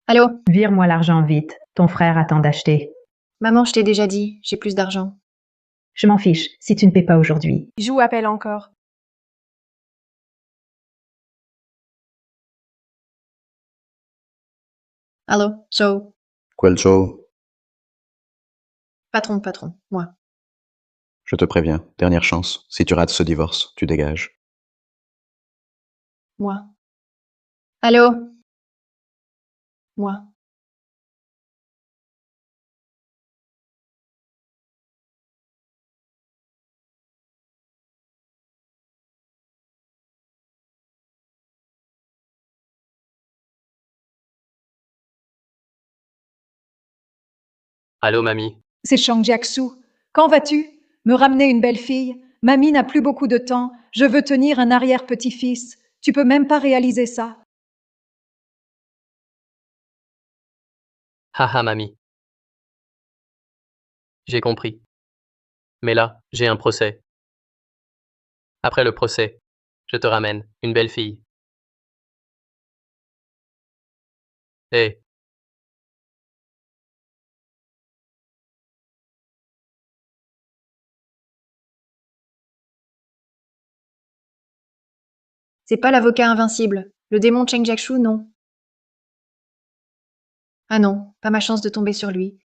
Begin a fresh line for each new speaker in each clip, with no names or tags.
Allô?
Vire-moi l'argent vite. Ton frère attend d'acheter.
Maman, je t'ai déjà dit, j'ai plus d'argent.
Je m'en fiche, si tu ne paies pas aujourd'hui.
Joue appelle encore.
Allô? So,
Quel show?
patron, moi.
Je te préviens, dernière chance. Si tu rates ce divorce, tu dégages.
Moi. Allô? Moi.
Allô, mamie.
C'est Chang Jiaksu. Quand vas-tu? Me ramener une belle fille? Mamie n'a plus beaucoup de temps. Je veux tenir un arrière-petit-fils. Tu peux même pas réaliser ça.
Haha, mamie. J'ai compris. Mais là, j'ai un procès. Après le procès, je te ramène une belle fille. Hé,
C'est pas l'avocat invincible. Le démon Cheng Jiakshu, non. Ah non, pas ma chance de tomber sur lui.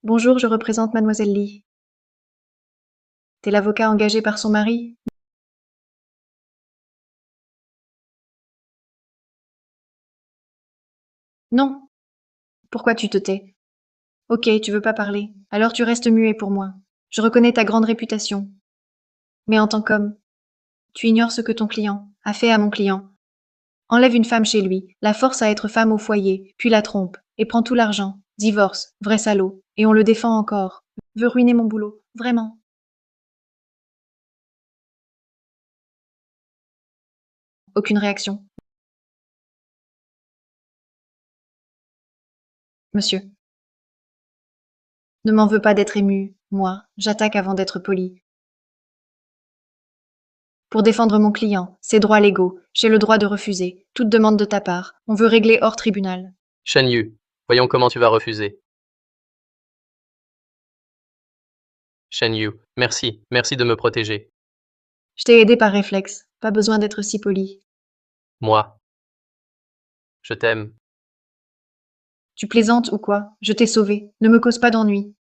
Bonjour, je représente Mademoiselle Li. T'es l'avocat engagé par son mari? Non. Pourquoi tu te tais? Ok, tu veux pas parler. Alors tu restes muet pour moi. Je reconnais ta grande réputation. Mais en tant qu'homme, tu ignores ce que ton client a fait à mon client. Enlève une femme chez lui, la force à être femme au foyer, puis la trompe, et prend tout l'argent. Divorce, vrai salaud. Et on le défend encore. Veut ruiner mon boulot. Vraiment. Aucune réaction. Monsieur. Ne m'en veux pas d'être ému. Moi, j'attaque avant d'être poli. Pour défendre mon client, ses droits légaux, j'ai le droit de refuser toute demande de ta part. On veut régler hors tribunal.
Shen Yu, voyons comment tu vas refuser. Shen Yu, merci de me protéger.
Je t'ai aidé par réflexe. Pas besoin d'être si poli.
Moi, je t'aime.
Tu plaisantes ou quoi? Je t'ai sauvé. Ne me cause pas d'ennui.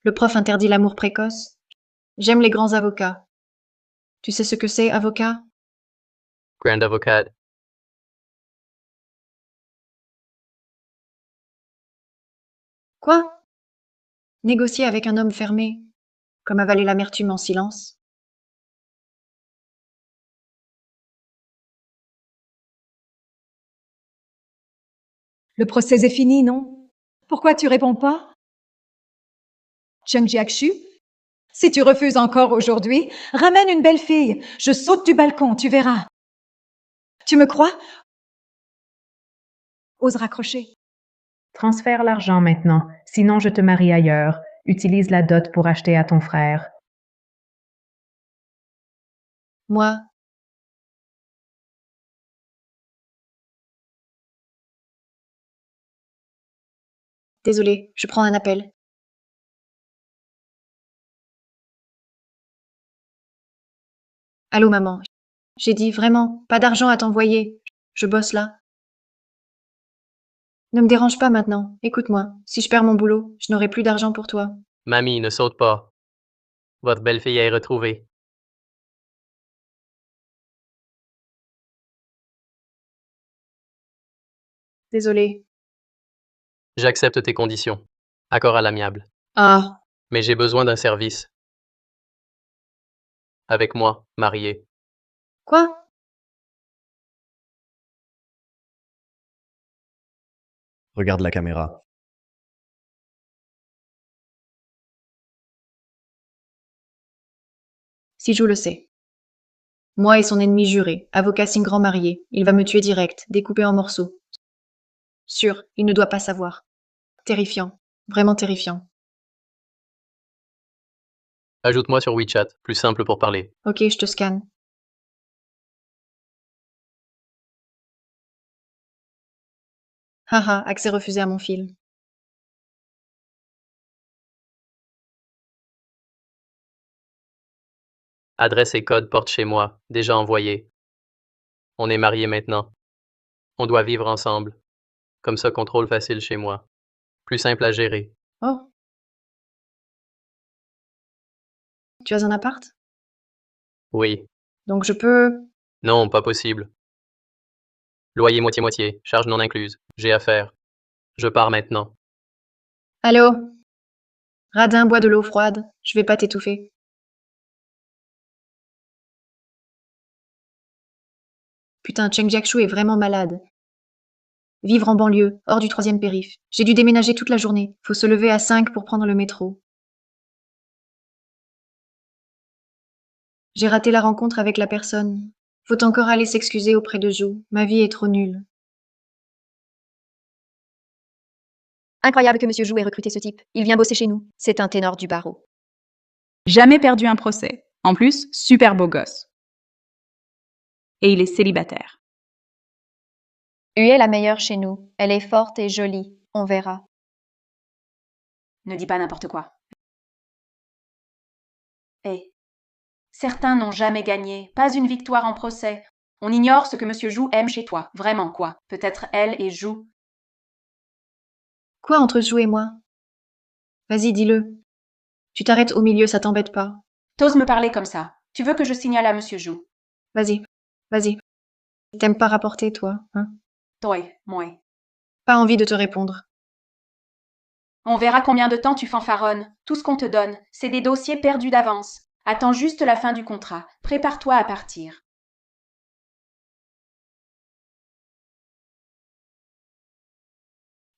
Le prof interdit l'amour précoce. J'aime les grands avocats. Tu sais ce que c'est, avocat?
Grand avocat.
Quoi? Négocier avec un homme fermé, comme avaler l'amertume en silence.
Le procès est fini, non? Pourquoi tu réponds pas? Chang Jiakshu? Si tu refuses encore aujourd'hui, ramène une belle fille. Je saute du balcon, tu verras. Tu me crois? Ose raccrocher.
Transfère l'argent maintenant, sinon je te marie ailleurs. Utilise la dot pour acheter à ton frère.
Moi, désolé, je prends un appel. Allô, maman. J'ai dit vraiment, pas d'argent à t'envoyer. Je bosse là. Ne me dérange pas maintenant. Écoute-moi. Si je perds mon boulot, je n'aurai plus d'argent pour toi.
Mamie, ne saute pas. Votre belle-fille est retrouvée.
Désolé.
J'accepte tes conditions. Accord à l'amiable.
Ah,
Mais j'ai besoin d'un service. Avec moi, marié.
quoi?
Regarde la caméra.
Si je le sais. Moi et son ennemi juré, avocat Singrand marié. Il va me tuer direct, découpé en morceaux. Sûr, il ne doit pas savoir. Terrifiant. Vraiment terrifiant.
Ajoute-moi sur WeChat, plus simple pour parler.
Ok, je te scanne. Haha, accès refusé à mon fil.
Adresse et code porte chez moi, déjà envoyé. On est mariés maintenant. On doit vivre ensemble. Comme ça, contrôle facile chez moi. Plus simple à gérer.
Oh. Tu as un appart?
Oui.
Donc je peux...
Non, pas possible. Loyer moitié-moitié, charge non incluse. J'ai affaire. Je pars maintenant.
Allô? Radin, bois de l'eau froide. Je vais pas t'étouffer. Putain, Cheng Jiakshu est vraiment malade. Vivre en banlieue, hors du 3e périph. J'ai dû déménager toute la journée. Faut se lever à 5 pour prendre le métro. J'ai raté la rencontre avec la personne. Faut encore aller s'excuser auprès de Zhou. Ma vie est trop nulle.
Incroyable que Monsieur Jou ait recruté ce type. Il vient bosser chez nous. C'est un ténor du barreau.
Jamais perdu un procès. En plus, super beau gosse. Et il est célibataire.
Hu est la meilleure chez nous. Elle est forte et jolie. On verra.
Ne dis pas n'importe quoi. Certains n'ont jamais gagné, pas une victoire en procès. On ignore ce que Monsieur Jou aime chez toi. Vraiment, quoi. Peut-être elle et Jou.
Quoi entre Zhou et moi? Vas-y, dis-le. Tu t'arrêtes au milieu, ça t'embête pas.
T'oses me parler comme ça. Tu veux que je signale à Monsieur Jou?
Vas-y, vas-y. T'aimes pas rapporter, toi, hein?
Toi, moi.
Pas envie de te répondre.
On verra combien de temps tu fanfaronnes. Tout ce qu'on te donne, c'est des dossiers perdus d'avance. Attends juste la fin du contrat. Prépare-toi à partir.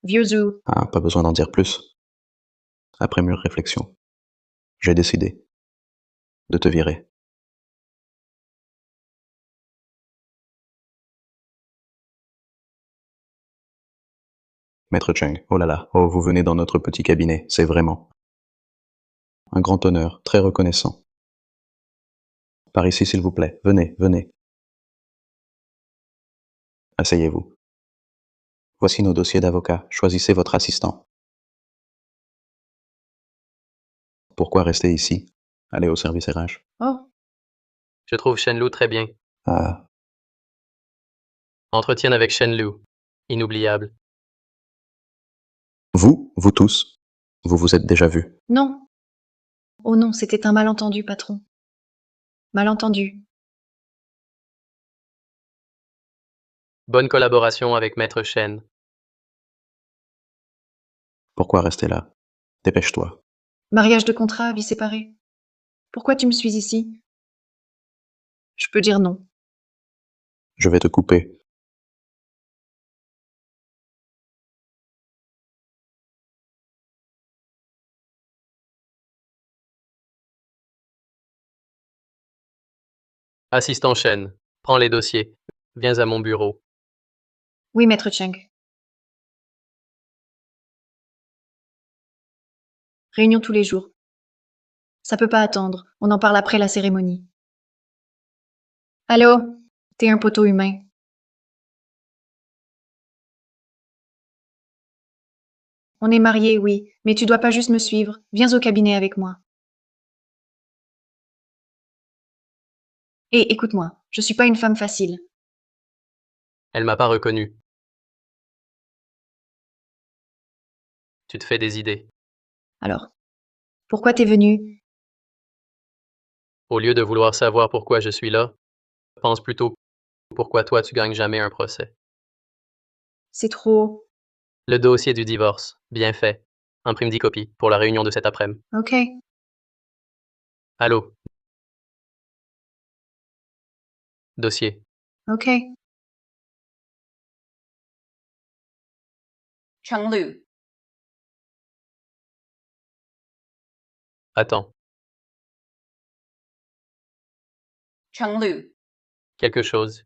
Vieux Zhou.
Ah, pas besoin d'en dire plus. Après mûre réflexion, j'ai décidé de te virer. Maître Cheng, oh là là, oh, vous venez dans notre petit cabinet, c'est vraiment un grand honneur, très reconnaissant. Par ici, s'il vous plaît, venez, venez. Asseyez-vous. Voici nos dossiers d'avocat, choisissez votre assistant. Pourquoi rester ici? Allez au service RH.
Oh,
Je trouve Shenlu très bien.
Ah,
Entretien avec Shenlu. Inoubliable.
vous tous, vous vous êtes déjà vus.
non. Oh non, c'était un malentendu, patron. Malentendu.
Bonne collaboration avec Maître Shen.
Pourquoi rester là? Dépêche-toi.
Mariage de contrat, vie séparée. Pourquoi tu me suis ici? Je peux dire non.
Je vais te couper.
Assistant Shen. Prends les dossiers. Viens à mon bureau.
Oui, maître Cheng. Réunion tous les jours. Ça peut pas attendre. On en parle après la cérémonie. Allô? T'es un poteau humain. On est mariés, oui, mais tu dois pas juste me suivre. Viens au cabinet avec moi. Et écoute-moi, je suis pas une femme facile.
Elle m'a pas reconnu. Tu te fais des idées.
Alors, pourquoi t'es venu?
Au lieu de vouloir savoir pourquoi je suis là, pense plutôt pourquoi toi tu gagnes jamais un procès.
C'est trop...
Le dossier du divorce. Bien fait. Imprime 10 copies pour la réunion de cet après-midi.
Ok,
Allô? Dossier.
ok.
Chenglu.
Attends.
Chenglu.
Quelque chose.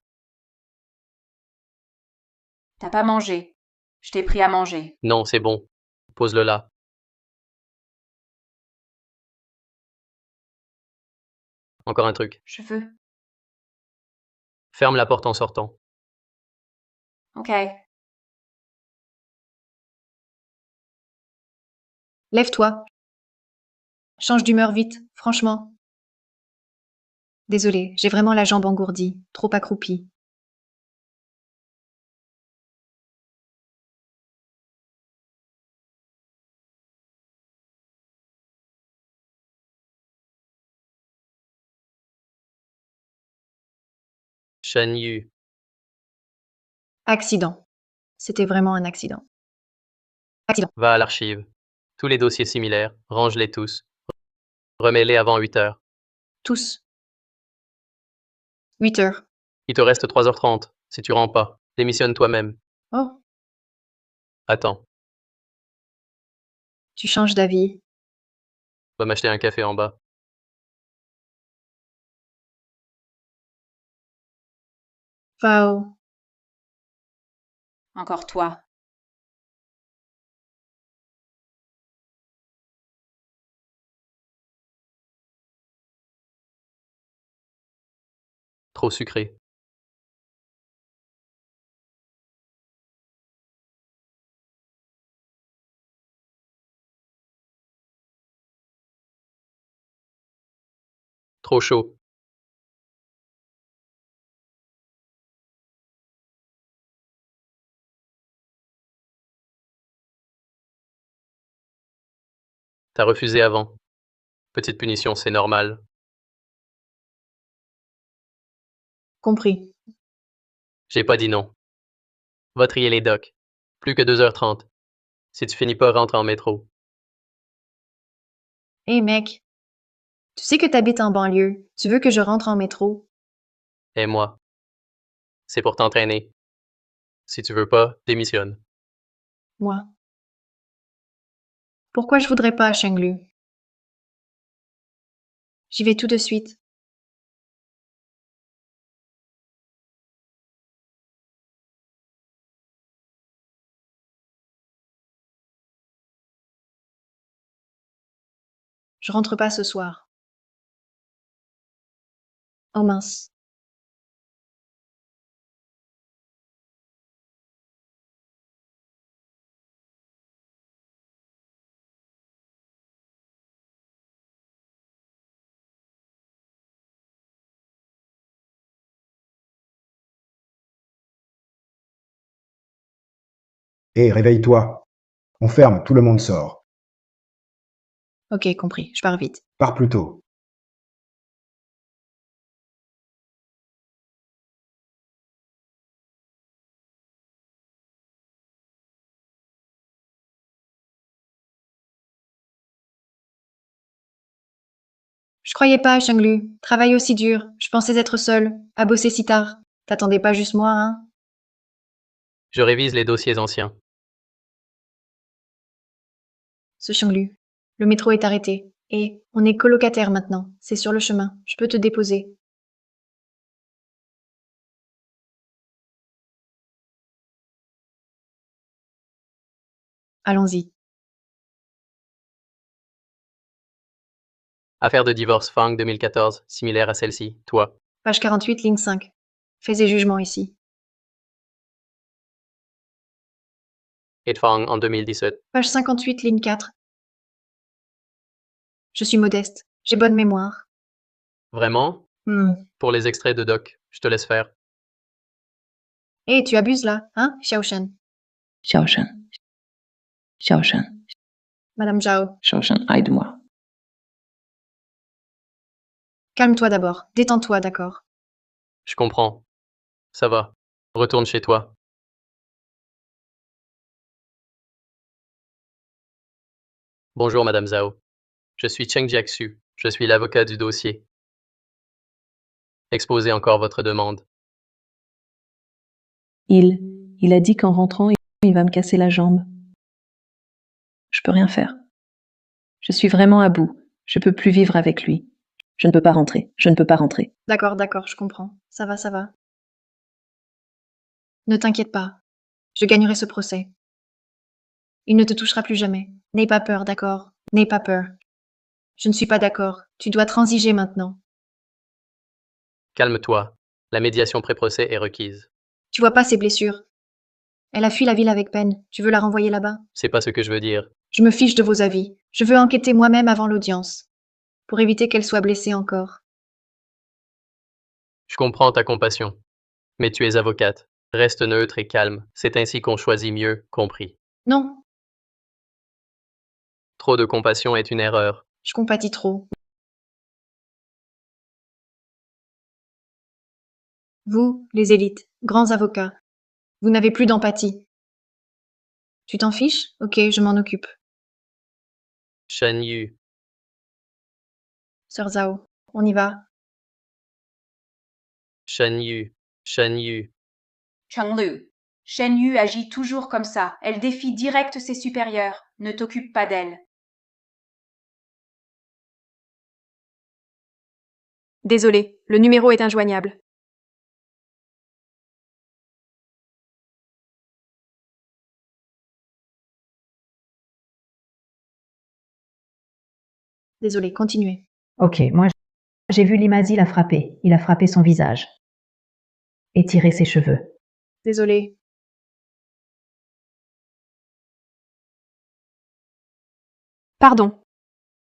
T'as pas mangé. Je t'ai pris à manger.
Non, c'est bon. Pose-le là. Encore un truc.
Je veux.
Ferme la porte en sortant.
Ok.
Lève-toi. Change d'humeur vite, franchement. Désolée, j'ai vraiment la jambe engourdie, trop accroupie.
Shan Yu.
Accident. C'était vraiment un accident. Accident.
Va à l'archive. Tous les dossiers similaires, range-les tous. Remets-les avant 8 heures.
Tous. 8 heures.
Il te reste 3h30. Si tu rends pas, démissionne toi-même.
Oh,
Attends,
tu changes d'avis.
va m'acheter un café en bas.
Fao.
Encore toi.
Trop sucré. Trop chaud. T'as refusé avant. Petite punition, c'est normal.
Compris.
J'ai pas dit non. Va trier les docs. Plus que 2h30. Si tu finis pas, rentre en métro.
Hé mec, tu sais que t'habites en banlieue. Tu veux que je rentre en métro?
Et moi. C'est pour t'entraîner. Si tu veux pas, démissionne.
Moi. Pourquoi je voudrais pas à Chenglu? J'y vais tout de suite. Je rentre pas ce soir. Oh mince.
Hé, réveille-toi. On ferme, tout le monde sort.
Ok, compris. Je pars vite.
Pars plus tôt.
Je croyais pas à Chenglu. Travail aussi dur. Je pensais être seule, à bosser si tard. T'attendais pas juste moi, hein?
Je révise les dossiers anciens.
Ce Chenglu. Le métro est arrêté. Et on est colocataires maintenant. C'est sur le chemin. Je peux te déposer. Allons-y.
Affaire de divorce Fang 2014, similaire à celle-ci. Toi.
Page 48, ligne 5. Faits et jugements ici.
Et Fang en 2017.
Page 58, ligne 4. Je suis modeste. J'ai bonne mémoire.
Vraiment? Pour les extraits de doc, je te laisse faire.
Hé, tu abuses là, hein, Xiaoshen?
小沈，小沈，
Madame Zhao,
小沈，aide-moi。
calme-toi d'abord. Détends-toi, d'accord?
Je comprends. Ça va. Retourne chez toi. Bonjour, Madame Zhao. Je suis Cheng Jiaxu. Je suis l'avocat du dossier. Exposez encore votre demande.
Il a dit qu'en rentrant, il va me casser la jambe. Je peux rien faire. Je suis vraiment à bout. Je peux plus vivre avec lui. Je ne peux pas rentrer. Je ne peux pas rentrer.
D'accord, d'accord, je comprends. Ça va, ça va. Ne t'inquiète pas. Je gagnerai ce procès. Il ne te touchera plus jamais. N'aie pas peur, d'accord? N'aie pas peur. Je ne suis pas d'accord. Tu dois transiger maintenant.
Calme-toi. La médiation pré-procès est requise.
Tu vois pas ses blessures. Elle a fui la ville avec peine. Tu veux la renvoyer là-bas?
C'est pas ce que je veux dire.
Je me fiche de vos avis. Je veux enquêter moi-même avant l'audience, pour éviter qu'elle soit blessée encore.
Je comprends ta compassion. Mais tu es avocate. Reste neutre et calme. C'est ainsi qu'on choisit mieux, compris.
Non,
Trop de compassion est une erreur.
je compatis trop. Vous, les élites, grands avocats, vous n'avez plus d'empathie. Tu t'en fiches? Ok, je m'en occupe.
Shen Yu.
Sœur Zhao, on y va.
Shen Yu. Shen Yu.
Chenglu. Shen Yu agit toujours comme ça. Elle défie direct ses supérieurs. Ne t'occupe pas d'elle.
Désolé, le numéro est injoignable.
Désolé, continuez.
Ok, moi j'ai vu Limazi la frapper. Il a frappé son visage. Et tiré ses cheveux.
Désolé.
Pardon.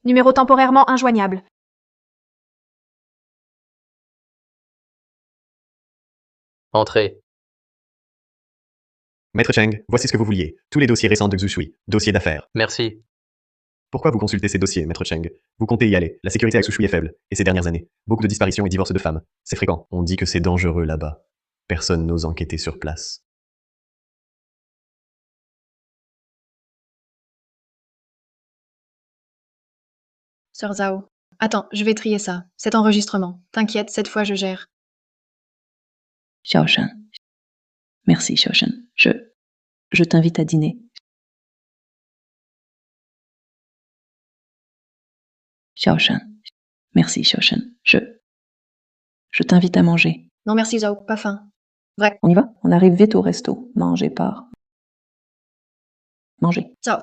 Numéro temporairement injoignable.
Entrez.
Maître Cheng, voici ce que vous vouliez. Tous les dossiers récents de Xushui. Dossiers d'affaires.
Merci.
Pourquoi vous consultez ces dossiers, Maître Cheng? Vous comptez y aller. La sécurité à Xushui est faible. Et ces dernières années, beaucoup de disparitions et divorces de femmes. C'est fréquent. On dit que c'est dangereux là-bas. Personne n'ose enquêter sur place.
Sœur Zhao. Attends, je vais trier ça. Cet enregistrement. T'inquiète, cette fois je gère.
Xiaoshan. Merci, Xiaoshan. Je t'invite à dîner. Xiaoshan. Merci, Xiaoshan. Je t'invite à manger.
Non merci Zhao, pas faim. Vrai.
On y va? On arrive vite au resto. Mangez pas. Mangez.
Zhao.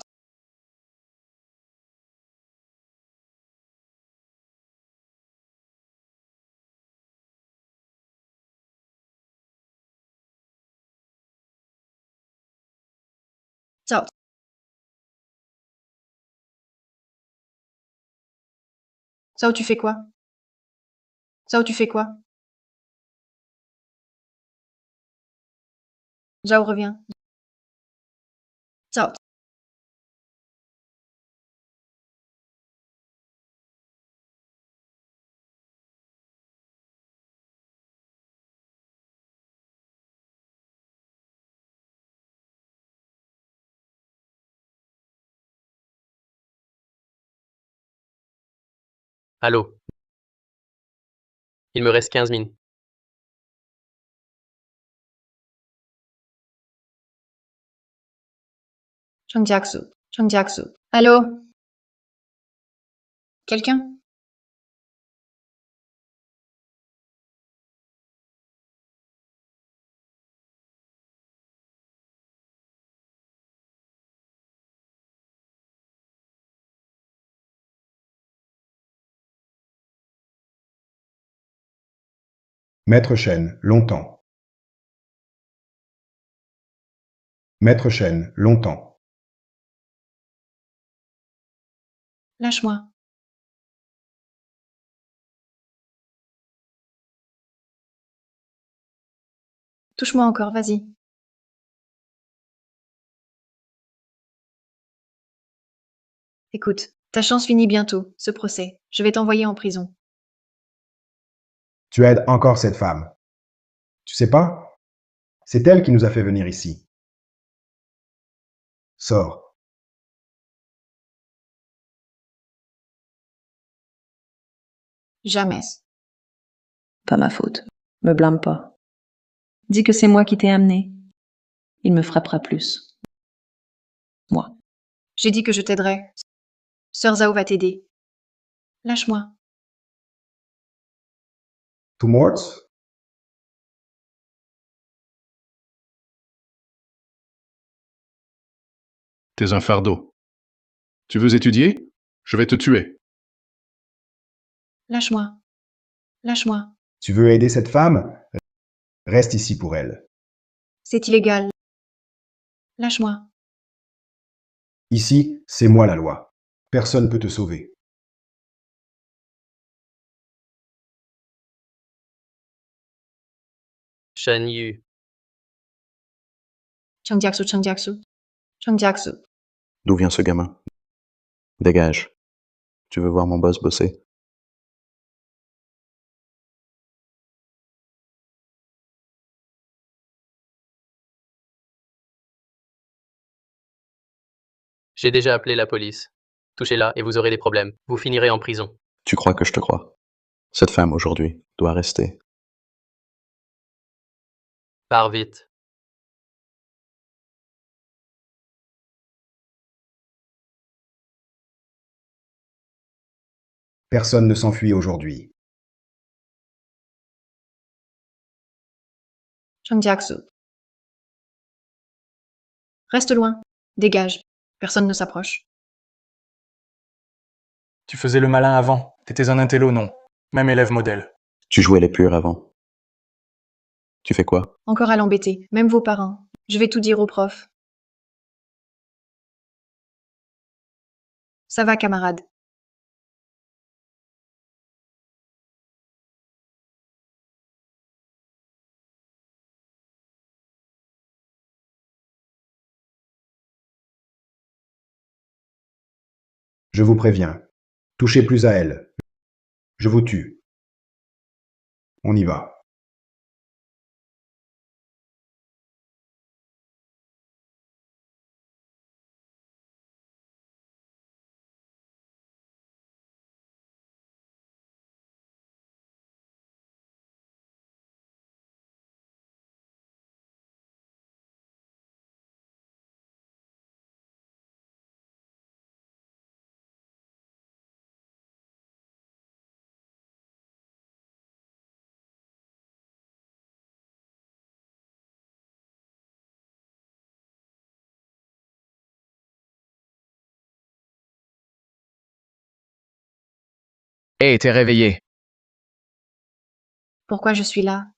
Zhao. Zhao, tu fais quoi? Zhao, tu fais quoi? Zhao, reviens. Zhao.
Allô? Il me reste 15 minutes.
Changjiaksu. Changjiaksu. Allô? Quelqu'un?
Maître Chen, longtemps. Maître Chen, longtemps.
Lâche-moi. Touche-moi encore, vas-y. Écoute, ta chance finit bientôt, ce procès. Je vais t'envoyer en prison.
Tu aides encore cette femme. Tu sais pas? C'est elle qui nous a fait venir ici. Sors.
Jamais.
Pas ma faute. Me blâme pas. Dis que c'est moi qui t'ai amené. Il me frappera plus. Moi.
J'ai dit que je t'aiderais. Sœur Zhao va t'aider. Lâche-moi.
Two morts?
T'es un fardeau. Tu veux étudier? Je vais te tuer.
Lâche-moi. Lâche-moi.
Tu veux aider cette femme? Reste ici pour elle.
C'est illégal. Lâche-moi.
Ici, c'est moi la loi. Personne peut te sauver.
Shen Yu.
Changjiaksu, Changjiaksu. Changjiaksu.
D'où vient ce gamin? Dégage. Tu veux voir mon boss bosser?
J'ai déjà appelé la police. Touchez-la et vous aurez des problèmes. Vous finirez en prison.
Tu crois que je te crois? Cette femme, aujourd'hui, doit rester.
Pars vite.
Personne ne s'enfuit aujourd'hui.
Changjiaksu. Reste loin. Dégage. Personne ne s'approche.
Tu faisais le malin avant. T'étais un intello, non. Même élève modèle.
Tu jouais les purs avant. Tu fais quoi?
Encore à l'embêter. Même vos parents. Je vais tout dire au prof. Ça va, camarade.
Je vous préviens. Touchez plus à elle. Je vous tue. On y va.
Hé, t'es réveillé.
Pourquoi je suis là?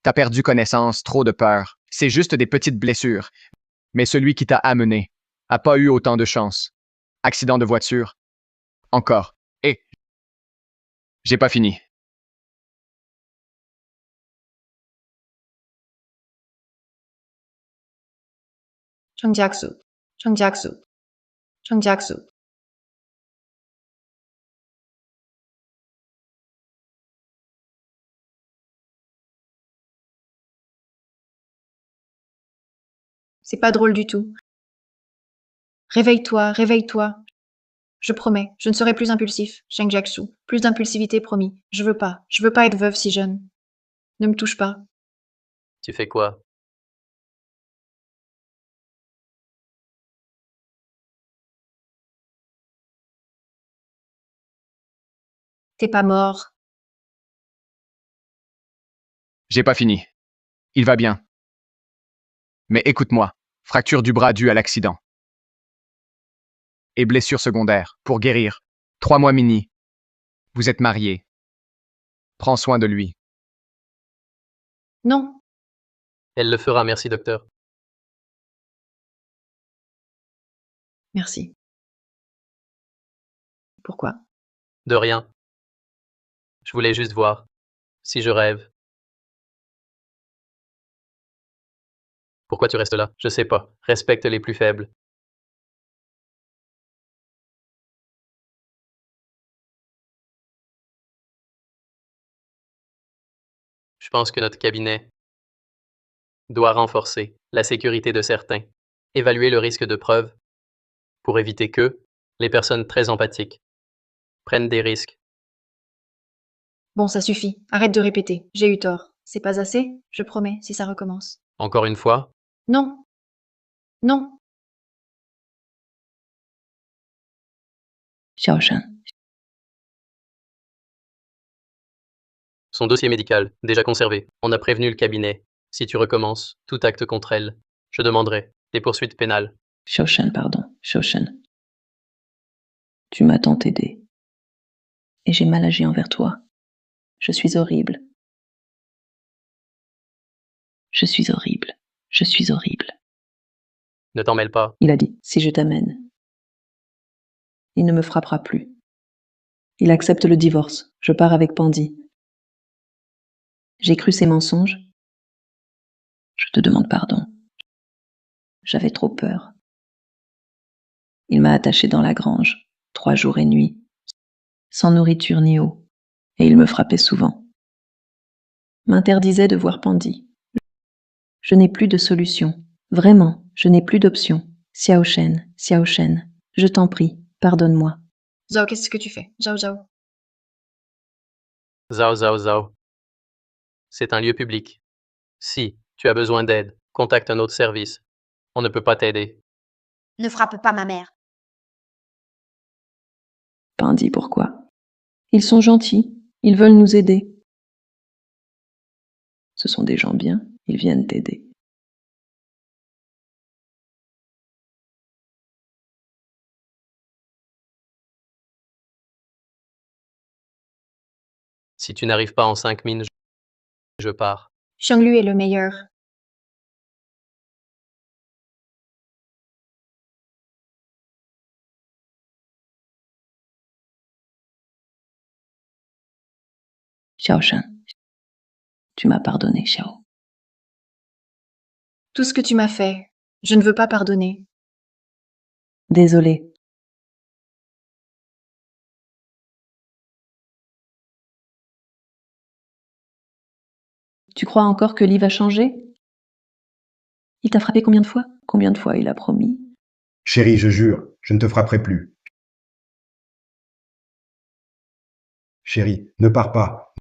T'as perdu connaissance, trop de peur. C'est juste des petites blessures. Mais celui qui t'a amené a pas eu autant de chance. Accident de voiture. Encore. Hé. J'ai pas fini.
Changjiaksu. Changjiaksu. Changjiaksu. C'est pas drôle du tout. Réveille-toi, réveille-toi. Je promets, je ne serai plus impulsif, Changjiaksu. Plus d'impulsivité, promis. Je veux pas être veuve si jeune. Ne me touche pas.
Tu fais quoi?
T'es pas mort.
J'ai pas fini. Il va bien. Mais écoute-moi. Fracture du bras due à l'accident. Et blessure secondaire. Pour guérir. 3 mois mini. Vous êtes mariés. Prends soin de lui.
Non.
Elle le fera, merci docteur.
Merci. Pourquoi?
De rien. Je voulais juste voir. Si je rêve. Pourquoi tu restes là? Je sais pas. Respecte les plus faibles. Je pense que notre cabinet doit renforcer la sécurité de certains, évaluer le risque de preuve pour éviter que les personnes très empathiques prennent des risques.
Bon, ça suffit. Arrête de répéter. J'ai eu tort. C'est pas assez? Je promets, si ça recommence.
Encore une fois,
Non. Non.
Xiaoshan.
son dossier médical, déjà conservé. On a prévenu le cabinet. Si tu recommences tout acte contre elle, je demanderai des poursuites pénales.
Shoshan, pardon, Shoshan. Tu m'as tant aidé. Et j'ai mal agi envers toi. Je suis horrible. Je suis horrible. Je suis horrible.
Ne t'en mêle pas.
Il a dit, si je t'amène, il ne me frappera plus. Il accepte le divorce. Je pars avec Pandy. J'ai cru ses mensonges. Je te demande pardon. J'avais trop peur. Il m'a attaché dans la grange, 3 jours et nuits, sans nourriture ni eau, et il me frappait souvent. M'interdisait de voir Pandy. Je n'ai plus de solution. Vraiment, je n'ai plus d'option. Xiao Shen, je t'en prie, pardonne-moi.
Zhao, qu'est-ce que tu fais? Zhao, Zhao.
Zao, zao, zao. C'est un lieu public. Si tu as besoin d'aide, contacte un autre service. On ne peut pas t'aider.
Ne frappe pas ma mère.
Pandy, pourquoi? Ils sont gentils, ils veulent nous aider. Ce sont des gens bien, ils viennent t'aider.
Si tu n'arrives pas en 5 minutes, je pars.
Xianglu est le meilleur.
Xiao Shen, tu m'as pardonné, Xiao.
Tout ce que tu m'as fait, je ne veux pas pardonner.
Désolé. Tu crois encore que Lee va changer? Il t'a frappé combien de fois? Combien de fois il a promis?
Chérie, je jure, je ne te frapperai plus. Chérie, ne pars pas.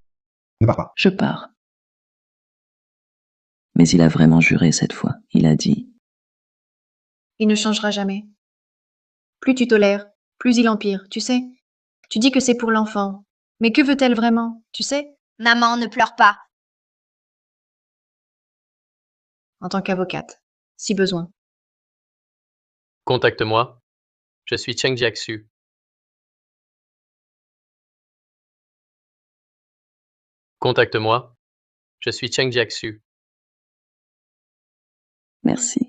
Ne pars pas.
Je pars. Mais il a vraiment juré cette fois. Il a dit,
Il ne changera jamais. Plus tu tolères, plus il empire, tu sais. Tu dis que c'est pour l'enfant. Mais que veut-elle vraiment, tu sais?
Maman, ne pleure pas.
En tant qu'avocate, si besoin.
Contacte-moi. Je suis Cheng Jiaxu. Contacte-moi. Je suis Cheng Jiaxu.
merci.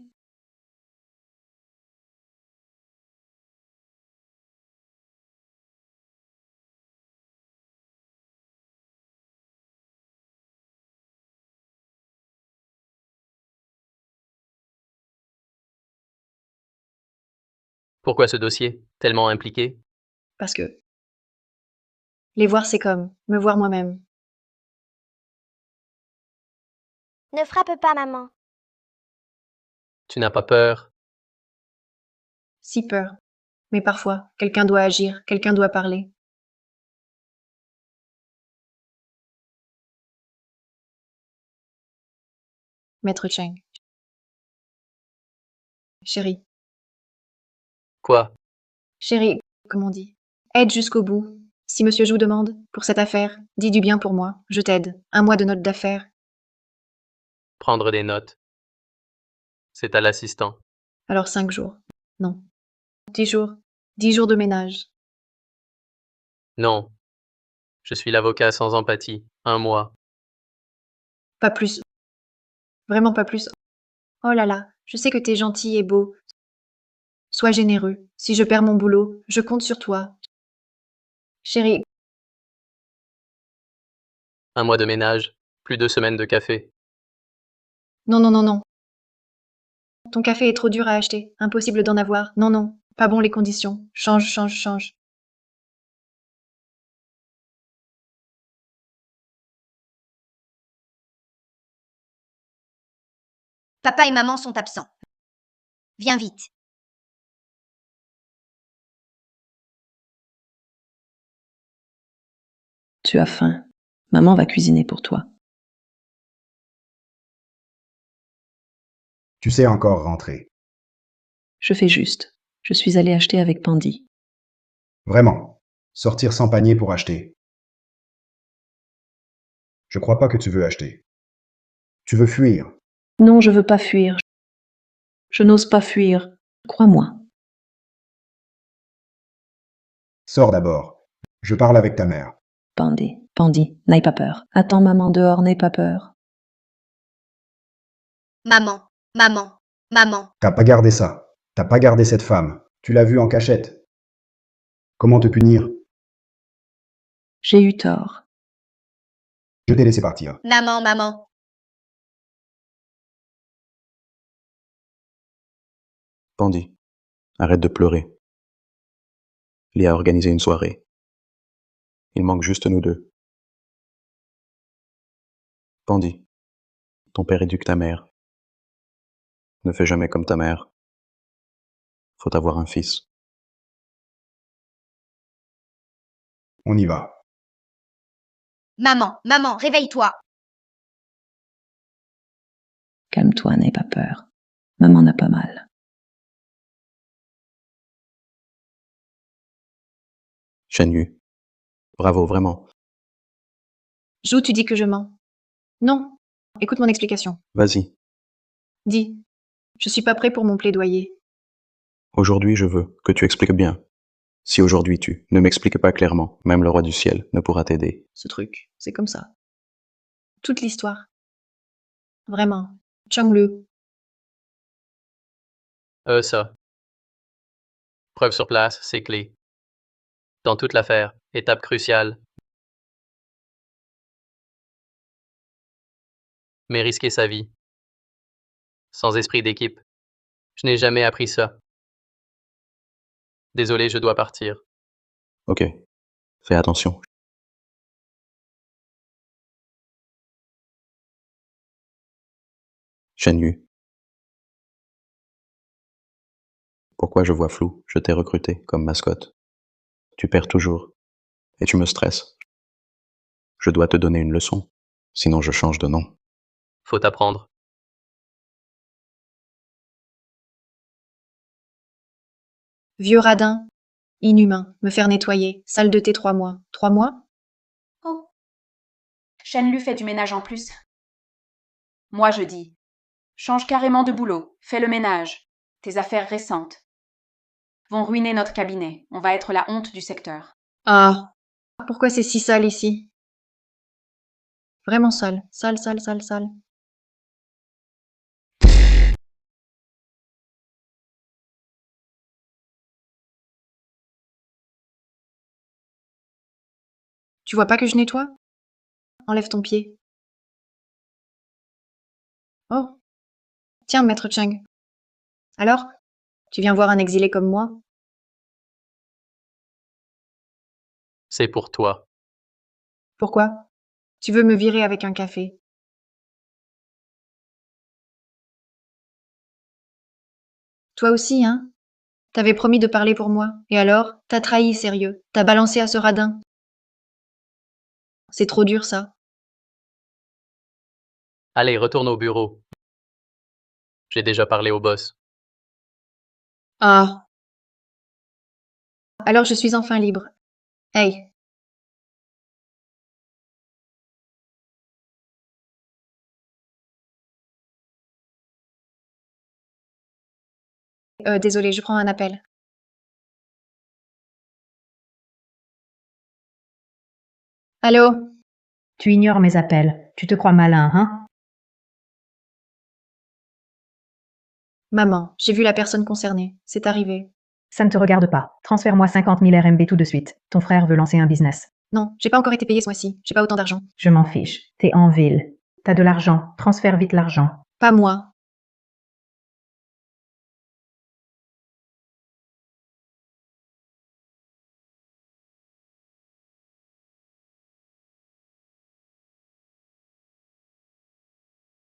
Pourquoi ce dossier? Tellement impliqué?
Parce que les voir, c'est comme me voir moi-même.
Ne frappe pas, maman.
Tu n'as pas peur?
Si peur. Mais parfois, quelqu'un doit agir, quelqu'un doit parler. Maître Cheng. Chérie.
Quoi?
Chérie, comme on dit. Aide jusqu'au bout. Si Monsieur Jou demande, pour cette affaire, dis du bien pour moi, je t'aide. 1 mois de notes d'affaires.
Prendre des notes. C'est à l'assistant.
Alors 5 jours. Non. 10 jours. 10 jours de ménage.
Non. Je suis l'avocat sans empathie. 1 mois.
Pas plus. Vraiment pas plus. Oh là là, je sais que t'es gentil et beau. Sois généreux. Si je perds mon boulot, je compte sur toi. Chérie,
1 mois de ménage. Plus 2 semaines de café.
non, non, non, non. Ton café est trop dur à acheter. Impossible d'en avoir. Non, non. Pas bon les conditions. Change, change, change.
Papa et maman sont absents. Viens vite.
Tu as faim. Maman va cuisiner pour toi.
Tu sais encore rentrer.
Je fais juste. Je suis allée acheter avec Pandy.
Vraiment. Sortir sans panier pour acheter. Je crois pas que tu veux acheter. Tu veux fuir.
Non, je veux pas fuir. Je n'ose pas fuir. Crois-moi.
Sors d'abord. Je parle avec ta mère.
Pandy, n'aie pas peur. Attends maman dehors, n'aie pas peur.
Maman, maman, maman.
T'as pas gardé ça. T'as pas gardé cette femme. Tu l'as vue en cachette. Comment te punir?
J'ai eu tort.
Je t'ai laissé partir.
Maman, maman.
Pandy, arrête de pleurer. Lia a organisé une soirée. Il manque juste nous deux. Pandy, ton père éduque ta mère. Ne fais jamais comme ta mère. Faut avoir un fils.
On y va.
Maman, maman, réveille-toi.
Calme-toi, n'aie pas peur. Maman n'a pas mal.
Shen bravo, vraiment.
Jou, tu dis que je mens. Non. Écoute mon explication.
Vas-y.
Dis. Je suis pas prêt pour mon plaidoyer.
Aujourd'hui, je veux que tu expliques bien. Si aujourd'hui tu ne m'expliques pas clairement, même le roi du ciel ne pourra t'aider.
Ce truc, c'est comme ça. Toute l'histoire. Vraiment. Chang-le.
Ça. Preuve sur place, c'est clé. Dans toute l'affaire, étape cruciale. Mais risquer sa vie. Sans esprit d'équipe. Je n'ai jamais appris ça. Désolé, je dois partir.
Ok. Fais attention. Shen pourquoi je vois flou? Je t'ai recruté comme mascotte. Tu perds toujours. Et tu me stresses. Je dois te donner une leçon. Sinon je change de nom.
Faut apprendre.
Vieux radin. Inhumain. Me faire nettoyer. Salle de thé 3 mois. 3 mois?
Oh. Shenlu fait du ménage en plus. Moi, je dis. Change carrément de boulot. Fais le ménage. Tes affaires récentes vont ruiner notre cabinet. On va être la honte du secteur.
Ah. Pourquoi c'est si sale ici? Vraiment sale. Sale, sale, sale, sale. Tu vois pas que je nettoie? Enlève ton pied. Oh. Tiens, maître Cheng. Alors? Tu viens voir un exilé comme moi?
C'est pour toi.
Pourquoi? Tu veux me virer avec un café. Toi aussi, hein? T'avais promis de parler pour moi. Et alors? T'as trahi, sérieux. T'as balancé à ce radin. C'est trop dur, ça.
Allez, retourne au bureau. J'ai déjà parlé au boss.
Ah. Alors je suis enfin libre. Hey. Désolé, je prends un appel. Allô?
Tu ignores mes appels. Tu te crois malin, hein?
Maman, j'ai vu la personne concernée. C'est arrivé.
Ça ne te regarde pas. Transfère-moi 50 000 RMB tout de suite. Ton frère veut lancer un business.
Non, j'ai pas encore été payée ce mois-ci. J'ai pas autant d'argent.
Je m'en fiche. T'es en ville. T'as de l'argent. Transfère vite l'argent.
Pas moi.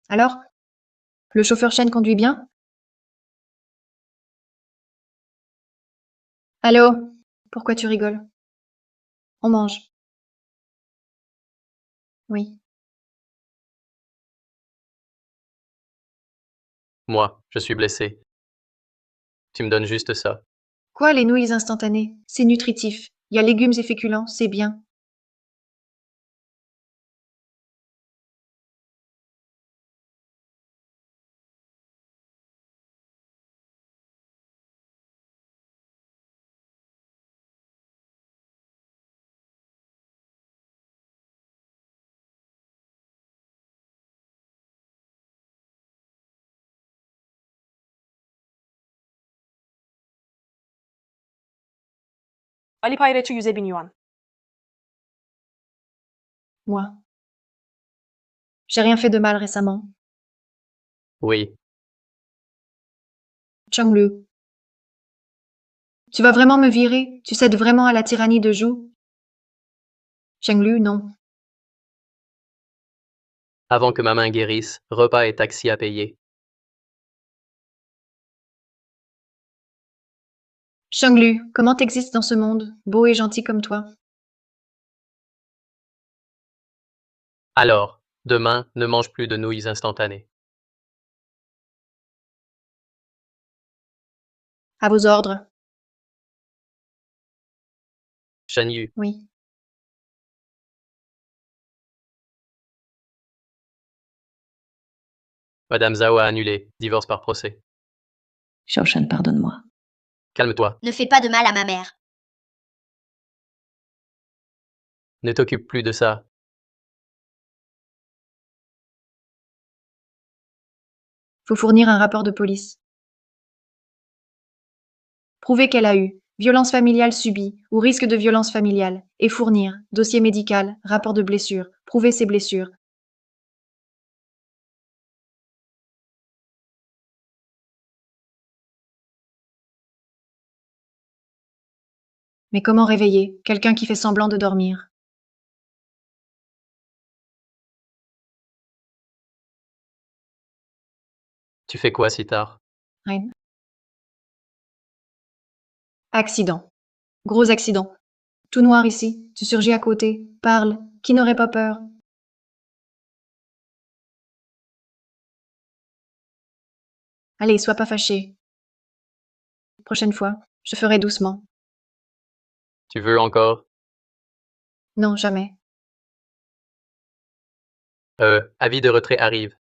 Alors? Le chauffeur Chen conduit bien? Allô? Pourquoi tu rigoles? On mange. Oui.
Moi, je suis blessé. Tu me donnes juste ça.
Quoi, les nouilles instantanées? C'est nutritif. Il y a légumes et féculents, c'est bien.
ولی پایرتو 100,000 yuan.
Moi. J'ai rien fait de mal récemment.
Oui.
Changlu. Tu vas vraiment me virer? Tu cèdes vraiment à la tyrannie de Zhu? Chenglu, non.
Avant que ma main guérisse, repas et taxi à payer.
Changlu, comment t'existes dans ce monde, beau et gentil comme toi?
Alors, demain, ne mange plus de nouilles instantanées.
À vos ordres.
Shen Yu.
Oui.
Madame Zhao a annulé. Divorce par procès.
Xiaoshan, pardonne-moi.
Calme-toi.
Ne fais pas de mal à ma mère.
Ne t'occupe plus de ça.
Faut fournir un rapport de police. Prouver qu'elle a eu violence familiale subie ou risque de violence familiale et fournir dossier médical, rapport de blessure, prouver ses blessures. Mais comment réveiller quelqu'un qui fait semblant de dormir?
Tu fais quoi si tard?
Rien. Accident. Gros accident. Tout noir ici. Tu surgis à côté. Parle. Qui n'aurait pas peur? Allez, sois pas fâché. Prochaine fois, je ferai doucement.
Tu veux encore?
Non, jamais.
Avis de retrait arrive.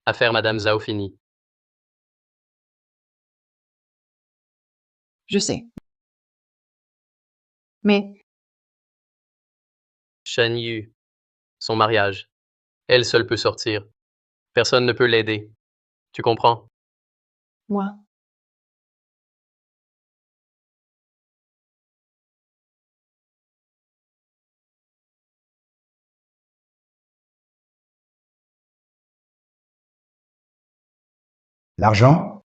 Affaire Madame Zhao finie.
Je sais. Mais
Shen Yu. Son mariage. Elle seule peut sortir. Personne ne peut l'aider. Tu comprends?
moi,
L'argent?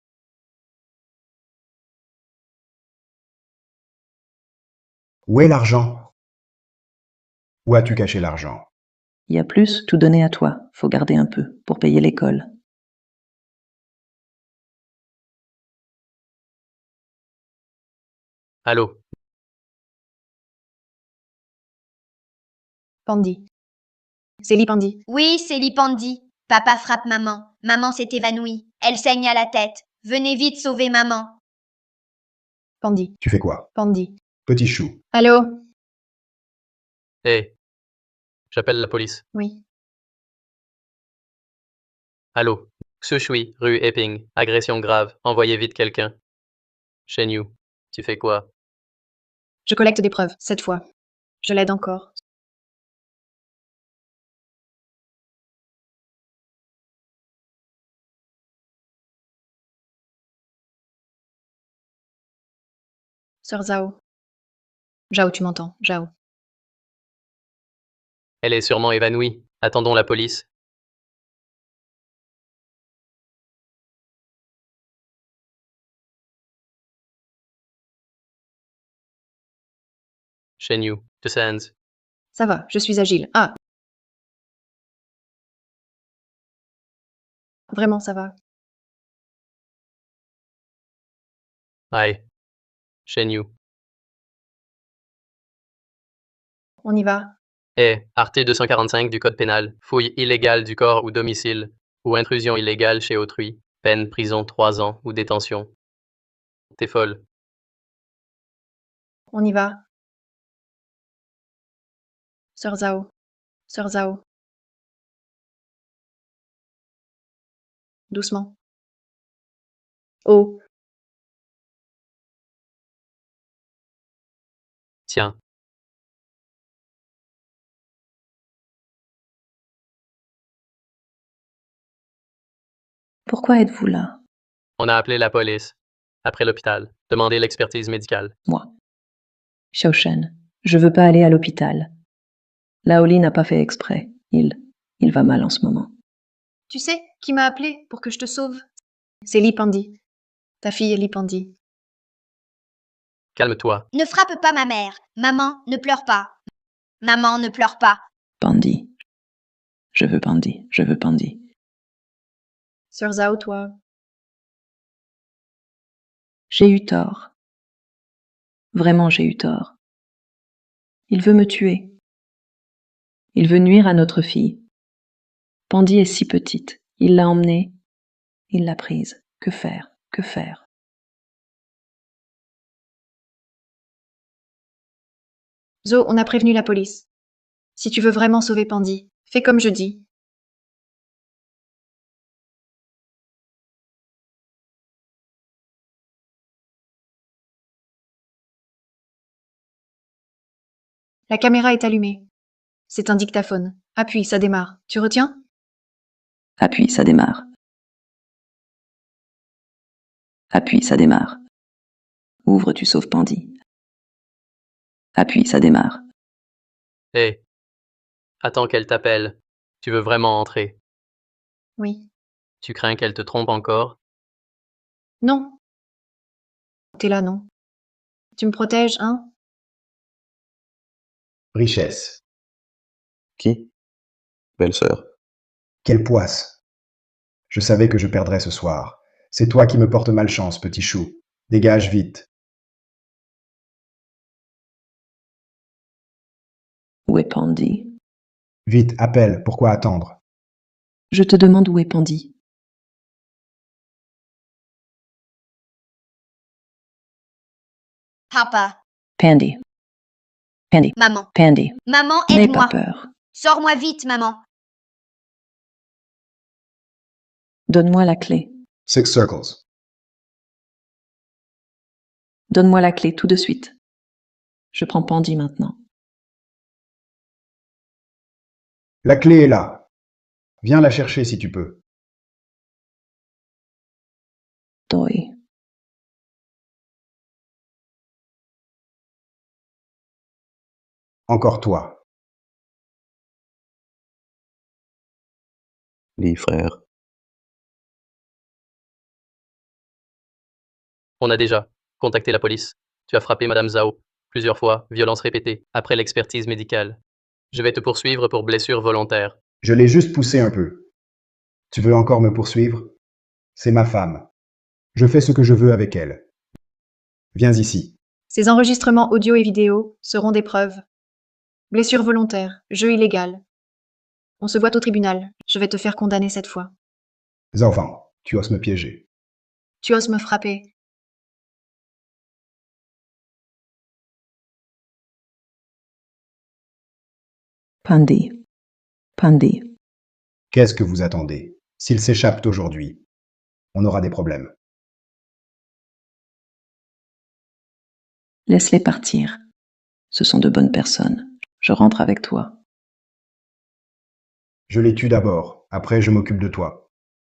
Où est l'argent? Où as-tu caché l'argent?
Il y a plus, tout donner à toi. Faut garder un peu, pour payer l'école.
Allô?
Pandi. C'est Lipandi.
Oui, c'est Lipandi. Papa frappe maman. Maman s'est évanouie. Elle saigne à la tête. Venez vite sauver maman.
Pandi.
Tu fais quoi?
Pandi.
Petit chou.
Allô?
Hé. J'appelle la police.
Oui.
Allô? Xushui, rue Epping. Agression grave. Envoyez vite quelqu'un. Shen Yu. Tu fais quoi?
Je collecte des preuves, cette fois. Je l'aide encore. Sœur Zhao. Zhao, tu m'entends? Zhao.
Elle est sûrement évanouie. Attendons la police. Shen Yu. Descends.
Ça va, je suis agile. Ah! Vraiment, ça va.
Aïe. Shen Yu.
On y va.
Article 245 du Code pénal. Fouille illégale du corps ou domicile, ou intrusion illégale chez autrui. Peine prison 3 ans ou détention. T'es folle.
On y va. Sœur Zhao. Sœur Zhao. Doucement. Oh.
Tiens.
Pourquoi êtes-vous là?
On a appelé la police. Après l'hôpital. Demandez l'expertise médicale.
Moi. Xiaoshen, je veux pas aller à l'hôpital. Laoli n'a pas fait exprès. Il va mal en ce moment.
Tu sais qui m'a appelé pour que je te sauve? C'est Li Pandi. Ta fille Li Pandi.
Calme-toi.
Ne frappe pas ma mère. Maman, ne pleure pas. Maman, ne pleure pas.
Pandi. Je veux Pandi. Je veux Pandi.
Sœur Zhao, toi.
J'ai eu tort. Vraiment, j'ai eu tort. Il veut me tuer. Il veut nuire à notre fille. Pandi est si petite. Il l'a emmenée. Il l'a prise. Que faire? Que faire?
Zo, on a prévenu la police. Si tu veux vraiment sauver Pandi, fais comme je dis. La caméra est allumée. C'est un dictaphone. Appuie, ça démarre. Tu retiens?
Appuie, ça démarre. Appuie, ça démarre. Ouvre, tu sauves Pandi. Appuie, ça démarre.
Hé. Attends qu'elle t'appelle. Tu veux vraiment entrer.
Oui.
Tu crains qu'elle te trompe encore?
Non. T'es là, non? Tu me protèges, hein?
Richesse.
Qui? Belle-sœur.
Quelle poisse. Je savais que je perdrais ce soir. C'est toi qui me portes malchance, petit chou. Dégage vite.
Où est Pandi?
Vite, appelle. Pourquoi attendre?
Je te demande où est Pandi.
Papa.
Pandi. Pandi.
Maman.
Pandi.
Maman,
N'aie pas
aide-moi.
peur.
Sors-moi vite, maman.
Donne-moi la clé.
6 circles.
Donne-moi la clé tout de suite. Je prends Pandi maintenant.
La clé est là. Viens la chercher si tu peux.
Doi.
Encore toi.
Li, frère.
On a déjà contacté la police. Tu as frappé Madame Zhao plusieurs fois, violences répétées, après l'expertise médicale. Je vais te poursuivre pour blessure volontaire.
Je l'ai juste poussé un peu. Tu veux encore me poursuivre? C'est ma femme. Je fais ce que je veux avec elle. Viens ici.
Ces enregistrements audio et vidéo seront des preuves. Blessure volontaire, jeu illégal. On se voit au tribunal. Je vais te faire condamner cette fois.
Enfant, tu oses me piéger.
Tu oses me frapper.
Pandi. Pandi.
Qu'est-ce que vous attendez? S'ils s'échappent aujourd'hui, on aura des problèmes.
Laisse-les partir. Ce sont de bonnes personnes. Je rentre avec toi.
Je les tue d'abord, après je m'occupe de toi.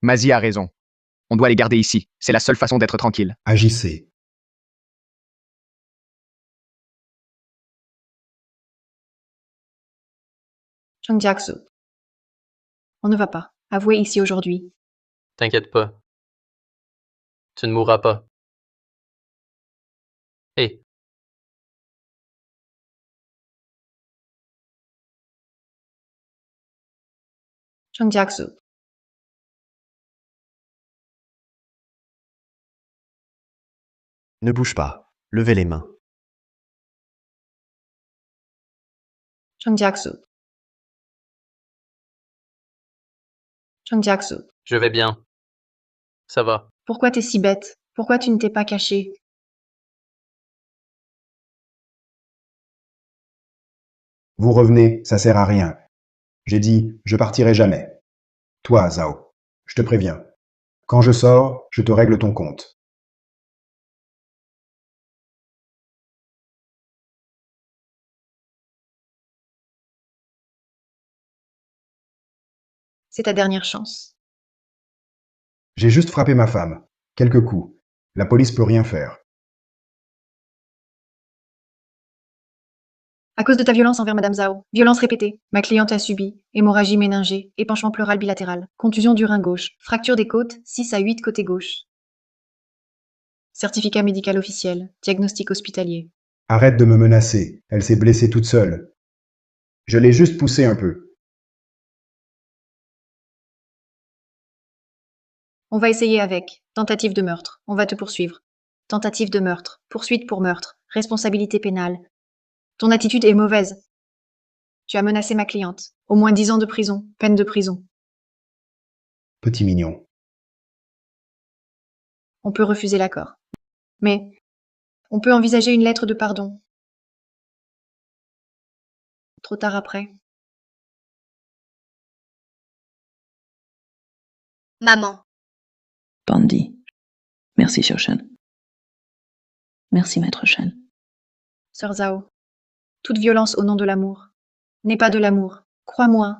Mazie a raison. On doit les garder ici. C'est la seule façon d'être tranquille.
Agissez.
Chang Jiaksu. On ne va pas. Avouez ici aujourd'hui.
T'inquiète pas. Tu ne mourras pas. Hé.
Chang Jiaksu.
Ne bouge pas. Levez les mains.
Chang Jiaksu. Chang Jiaksu.
Je vais bien. Ça va.
Pourquoi t'es si bête? Pourquoi tu ne t'es pas caché?
Vous revenez, ça sert à rien. J'ai dit, je partirai jamais. Toi, Zhao, je te préviens. Quand je sors, je te règle ton compte.
C'est ta dernière chance.
J'ai juste frappé ma femme. Quelques coups. La police peut rien faire.
À cause de ta violence envers Madame Zhao. Violence répétée. Ma cliente a subi hémorragie méningée, épanchement pleural bilatéral, contusion du rein gauche, fracture des côtes, 6 à 8 côté gauche. Certificat médical officiel, diagnostic hospitalier.
Arrête de me menacer. Elle s'est blessée toute seule. Je l'ai juste poussée un peu.
On va essayer avec. Tentative de meurtre. On va te poursuivre. Tentative de meurtre. Poursuite pour meurtre. Responsabilité pénale. Ton attitude est mauvaise. Tu as menacé ma cliente. Au moins 10 ans de prison. Peine de prison.
Petit mignon.
On peut refuser l'accord. Mais on peut envisager une lettre de pardon. Trop tard après.
Maman.
Bandy. Merci, Sir Shen. Merci, Maître Shen.
Sœur Zhao, toute violence au nom de l'amour n'est pas de l'amour. Crois-moi,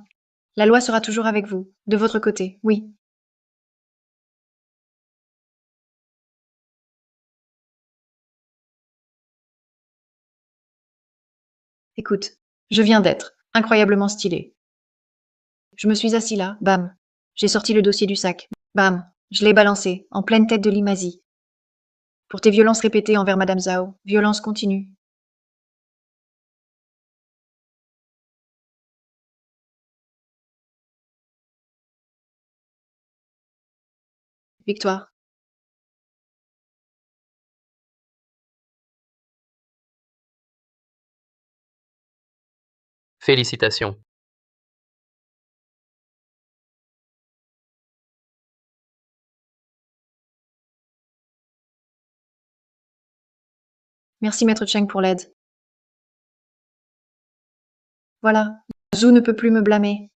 la loi sera toujours avec vous, de votre côté, oui. Écoute, je viens d'être incroyablement stylée. Je me suis assis là, bam. J'ai sorti le dossier du sac, bam. Je l'ai balancé, en pleine tête de Limazie. Pour tes violences répétées envers Madame Zhao, violences continues. Victoire.
Félicitations.
Merci Maître Cheng pour l'aide. Voilà, Zhu ne peut plus me blâmer.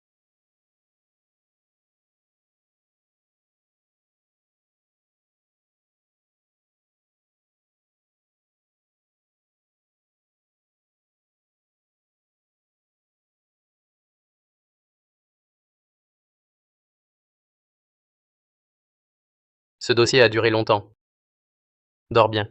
Ce dossier a duré longtemps. Dors bien.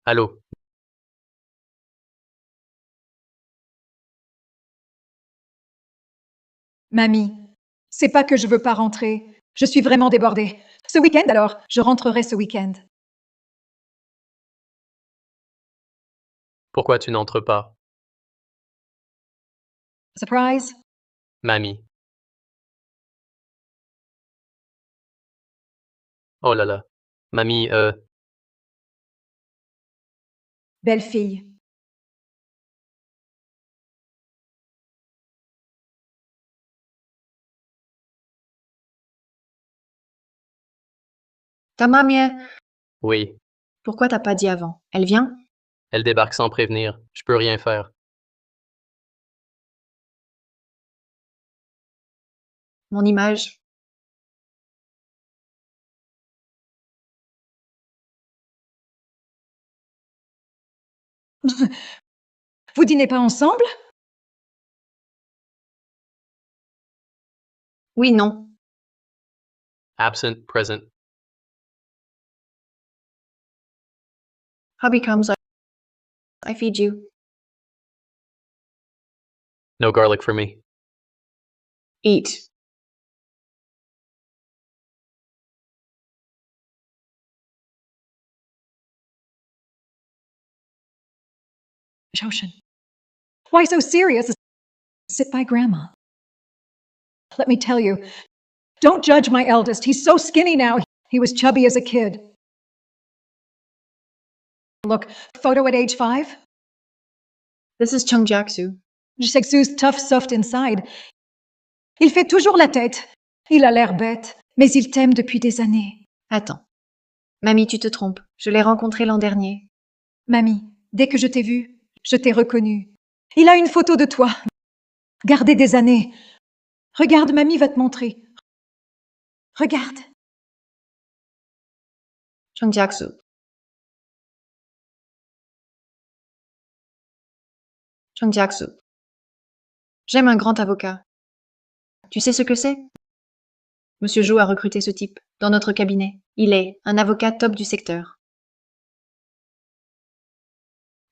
Allô?
Mamie, c'est pas que je veux pas rentrer. Je suis vraiment débordée. Ce week-end alors, je rentrerai ce week-end.
Pourquoi tu n'entres pas?
Surprise?
Mamie. Oh là là. Mamie,
Belle fille.
Ta mamie,
oui.
pourquoi t'as pas dit avant? Elle vient?
Elle débarque sans prévenir. Je peux rien faire.
Mon image.
Vous dînez pas ensemble?
Oui, non.
Absent, present.
Hubby comes, I feed you.
No garlic for me.
Eat.
Shoshin. Why so serious? Sit by Grandma. Let me tell you, don't judge my eldest. He's so skinny now. He was chubby as a kid. Look, photo at age 5.
This is Chung Jiaksu.
Je sais que Sue's tough, soft inside. Il fait toujours la tête. Il a l'air bête, mais il t'aime depuis des années.
Attends. Mamie, tu te trompes. Je l'ai rencontré l'an dernier.
Mamie, dès que je t'ai vue, je t'ai reconnue. Il a une photo de toi Gardez des années. Regarde, mamie va te montrer. Regarde.
Chung Jiak-soo. Chung Jiak-soo. J'aime un grand avocat. Tu sais ce que c'est? Monsieur Jo a recruté ce type dans notre cabinet. Il est un avocat top du secteur.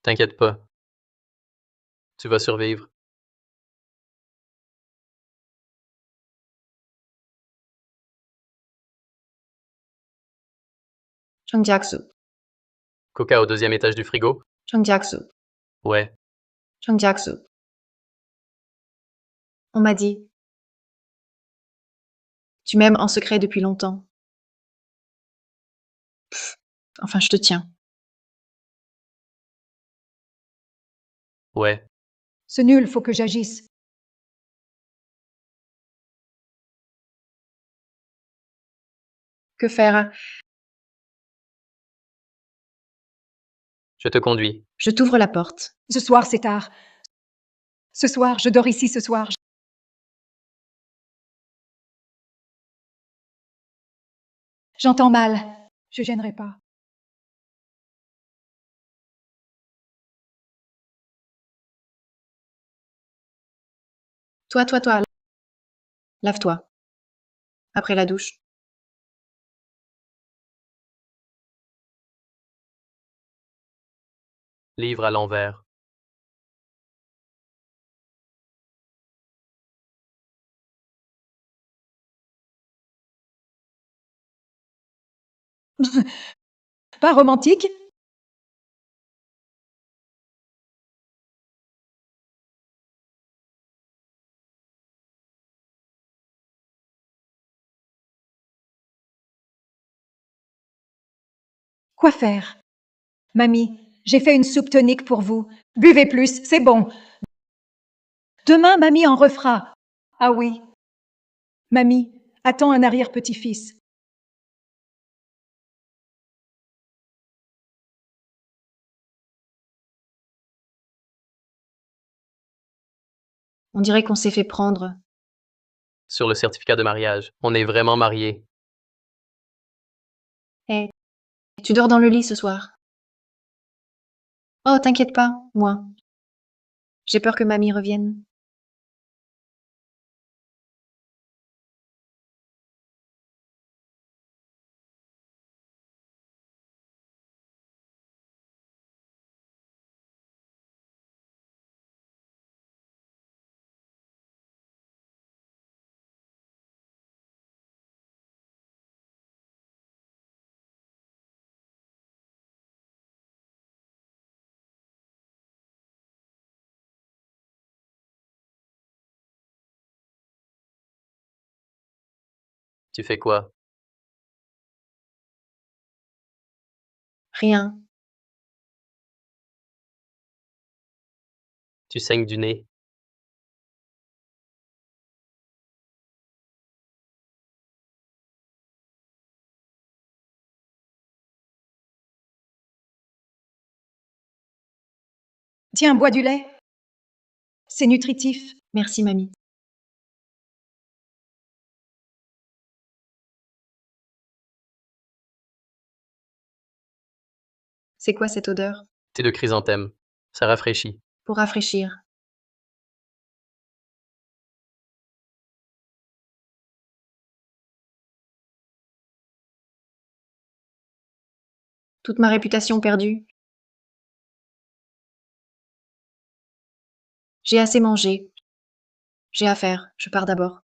T'inquiète pas. Tu vas survivre.
Chung Jiak-soo.
Coca au deuxième étage du frigo?
Chung Jiak-soo.
Ouais.
Chung Jiak-soo. On m'a dit. Tu m'aimes en secret depuis longtemps. Enfin, je te tiens.
Ouais.
C'est nul, faut que j'agisse.
Que faire?
Je te conduis.
Je t'ouvre la porte.
Ce soir, c'est tard. Ce soir, je dors ici ce soir. J'entends mal. Je gênerai pas.
Toi. Lave-toi. Après la douche.
Livre à l'envers.
Pas romantique? Quoi faire? Mamie, j'ai fait une soupe tonique pour vous. Buvez plus, c'est bon. Demain, mamie en refera. Ah oui. Mamie, attends un arrière-petit-fils.
On dirait qu'on s'est fait prendre.
Sur le certificat de mariage. On est vraiment mariés.
Hé, tu dors dans le lit ce soir. Oh, t'inquiète pas, moi. J'ai peur que mamie revienne.
Tu fais quoi?
Rien.
Tu saignes du nez.
Tiens, bois du lait. C'est nutritif.
Merci, mamie. C'est quoi cette odeur?
Thé de chrysanthème. Ça rafraîchit.
Pour rafraîchir. Toute ma réputation perdue. J'ai assez mangé. J'ai affaire. Je pars d'abord.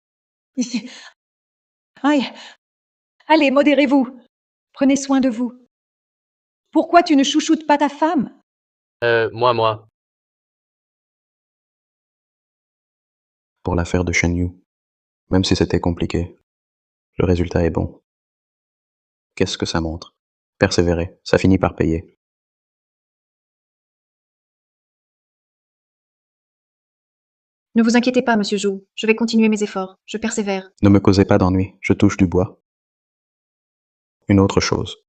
Aïe. Allez, modérez-vous. Prenez soin de vous. Pourquoi tu ne chouchoutes pas ta femme?
Moi.
Pour l'affaire de Shen Yu, même si c'était compliqué, le résultat est bon. Qu'est-ce que ça montre? Persévérer, ça finit par payer.
Ne vous inquiétez pas, monsieur Jo. Je vais continuer mes efforts. Je persévère.
Ne me causez pas d'ennui, je touche du bois. Une autre chose.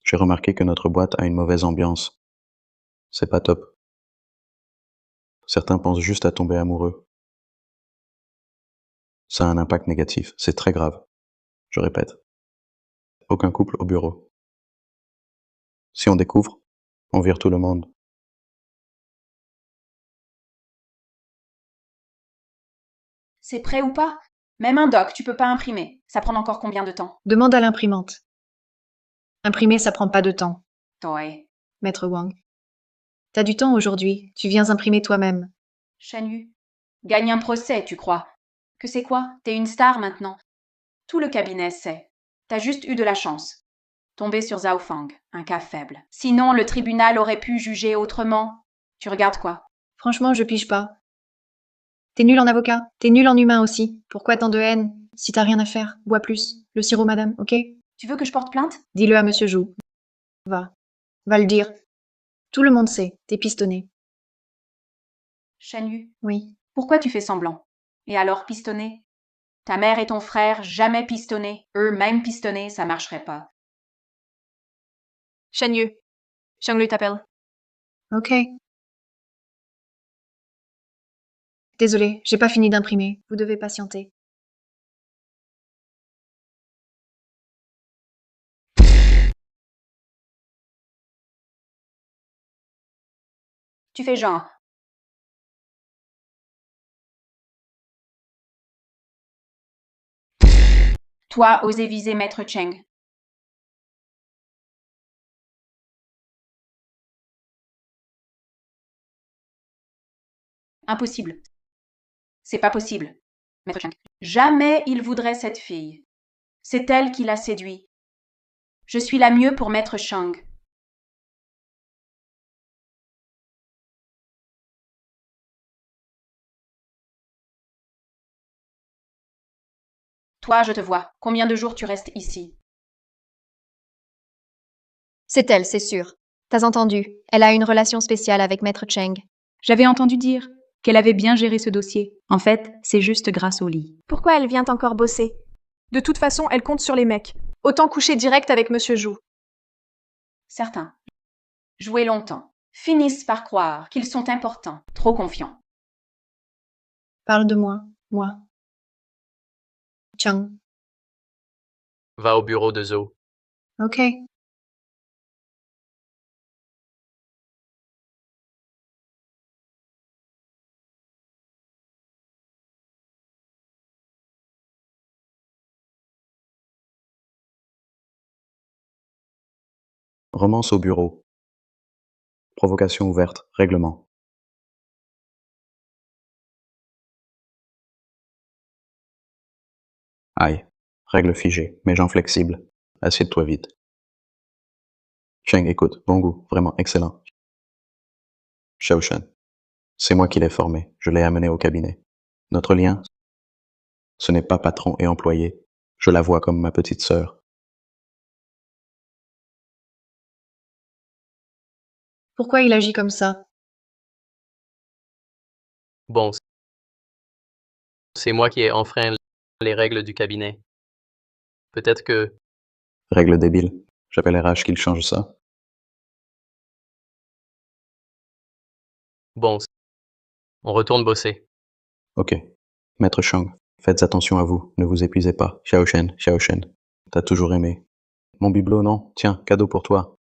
J'ai remarqué que notre boîte a une mauvaise ambiance. C'est pas top. Certains pensent juste à tomber amoureux. Ça a un impact négatif. C'est très grave. Je répète. Aucun couple au bureau. Si on découvre, on vire tout le monde.
C'est prêt ou pas? Même un doc, tu peux pas imprimer. Ça prend encore combien de temps?
Demande à l'imprimante. Imprimer, ça prend pas de temps,
Toi,
maître Wang. T'as du temps aujourd'hui, tu viens imprimer toi-même.
Shen Yu. Gagne un procès, tu crois? Que c'est quoi? T'es une star maintenant. Tout le cabinet sait. T'as juste eu de la chance. Tombé sur Zhao Fang, un cas faible. Sinon, le tribunal aurait pu juger autrement. Tu regardes quoi?
Franchement, je pige pas. T'es nul en avocat, t'es nul en humain aussi. Pourquoi tant de haine? Si t'as rien à faire, bois plus. Le sirop, madame, ok?
Tu veux que je porte plainte?
Dis-le à monsieur Zhou. Va. Va le dire. Tout le monde sait, t'es pistonné.
Shen Yu,
Oui.
pourquoi tu fais semblant? Et alors pistonné? Ta mère et ton frère, jamais pistonnés. Eux-mêmes pistonnés, ça marcherait pas.
Shen Yu, Shanglu t'appelle.
Ok. Désolée, j'ai pas fini d'imprimer. Vous devez patienter.
Tu fais genre. Toi, osez viser Maître Cheng. Impossible. C'est pas possible, Maître Cheng. Jamais il voudrait cette fille. C'est elle qui l'a séduit. Je suis la mieux pour Maître Chang. Toi, je te vois. Combien de jours tu restes ici?
C'est elle, c'est sûr. T'as entendu, elle a une relation spéciale avec Maître Cheng.
J'avais entendu dire qu'elle avait bien géré ce dossier. En fait, c'est juste grâce au lit.
Pourquoi elle vient encore bosser? De toute façon, elle compte sur les mecs. Autant coucher direct avec Monsieur Zhou.
Certains, joués longtemps, finissent par croire qu'ils sont importants, trop confiants.
Parle de moi. Chang.
Va au bureau de Zhou.
Ok.
Romance au bureau. Provocation ouverte. Règlement. Aïe. Règle figée, mais gens flexibles. Assieds-toi vite. Cheng, écoute, bon goût, vraiment excellent. Shaoshan. C'est moi qui l'ai formé, je l'ai amené au cabinet. Notre lien, ce n'est pas patron et employé. Je la vois comme ma petite sœur.
Pourquoi il agit comme ça?
Bon, c'est moi qui ai enfreint les règles du cabinet. Peut-être que
Règle débile. J'appelle RH qu'il change ça.
bon, on retourne bosser.
Ok. Maître Chang, faites attention à vous, ne vous épuisez pas. Xiaoshen, t'as toujours aimé. Mon bibelot, non? Tiens, cadeau pour toi.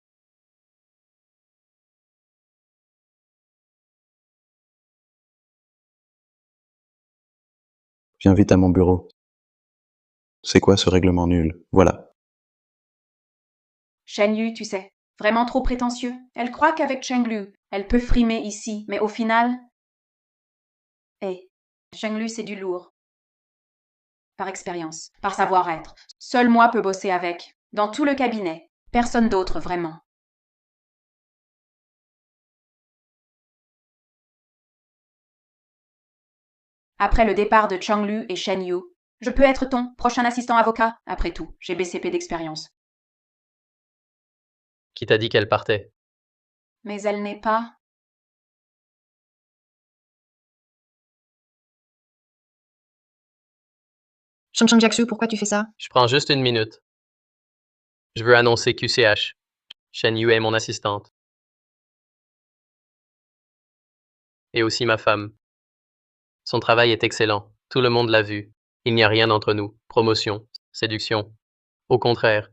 Viens vite à mon bureau. C'est quoi ce règlement nul? Voilà.
Shen Yu, tu sais, vraiment trop prétentieux. Elle croit qu'avec Cheng Lu, elle peut frimer ici, mais au final... Cheng Lu, c'est du lourd. Par expérience, par savoir-être. Seul moi peux bosser avec. Dans tout le cabinet. Personne d'autre, vraiment. Après le départ de Chang Lu et Shen Yu, je peux être ton prochain assistant avocat. Après tout, j'ai BCP d'expérience.
Qui t'a dit qu'elle partait?
Mais elle n'est pas...
Chang Jiaxu, pourquoi tu fais ça?
Je prends juste une minute. Je veux annoncer QCH. Shen Yu est mon assistante. Et aussi ma femme. Son travail est excellent. Tout le monde l'a vu. Il n'y a rien entre nous, promotion, séduction. Au contraire,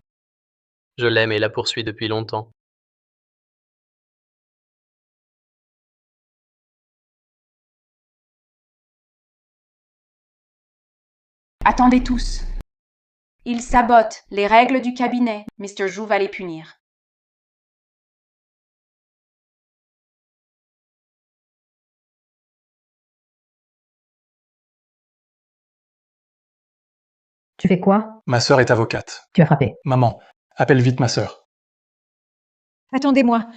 je l'aime et la poursuis depuis longtemps.
Attendez tous. Ils sabotent les règles du cabinet. Mr. Zhu va les punir.
Tu fais quoi?
Ma sœur est avocate.
Tu as frappé.
Maman, appelle vite ma sœur.
Attendez-moi.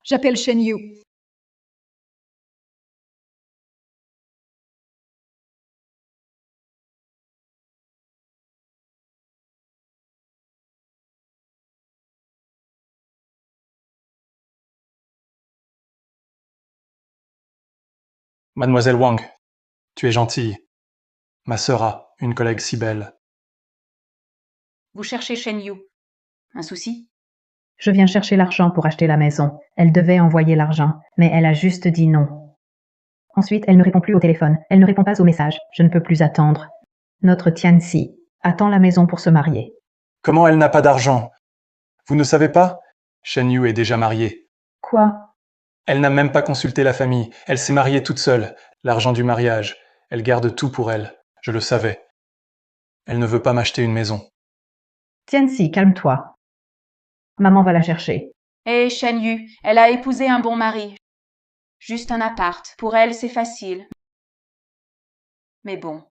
J'appelle Shen Yu.
Mademoiselle Wang, tu es gentille. Ma sœur a une collègue si belle.
Vous cherchez Shen Yu. Un souci?
Je viens chercher l'argent pour acheter la maison. Elle devait envoyer l'argent, mais elle a juste dit non. Ensuite, elle ne répond plus au téléphone. Elle ne répond pas aux messages. Je ne peux plus attendre. Notre Tianxi attend la maison pour se marier.
Comment elle n'a pas d'argent? Vous ne savez pas? Shen Yu est déjà mariée.
Quoi?
Elle n'a même pas consulté la famille. Elle s'est mariée toute seule. L'argent du mariage. Elle garde tout pour elle. Je le savais. Elle ne veut pas m'acheter une maison.
Tianxi, calme-toi. Maman va la chercher.
Eh, Shen Yu, elle a épousé un bon mari. Juste un appart. Pour elle, c'est facile. Mais bon,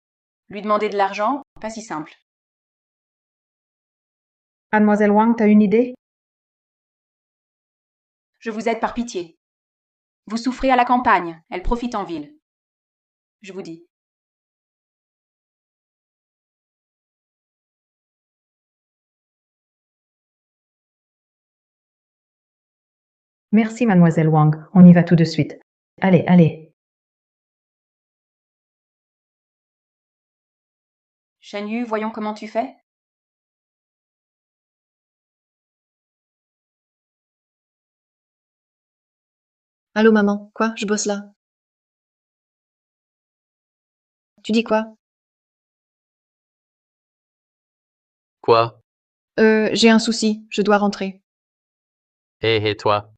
lui demander de l'argent, pas si simple.
Mademoiselle Wang, t'as une idée?
Je vous aide par pitié. Vous souffrez à la campagne, elle profite en ville. Je vous dis.
Merci, mademoiselle Wang. On y va tout de suite. Allez, allez.
Shen Yu, voyons comment tu fais.
Allô, maman. Quoi? Je bosse là. Tu dis quoi?
Quoi?
J'ai un souci. Je dois rentrer.
Et toi?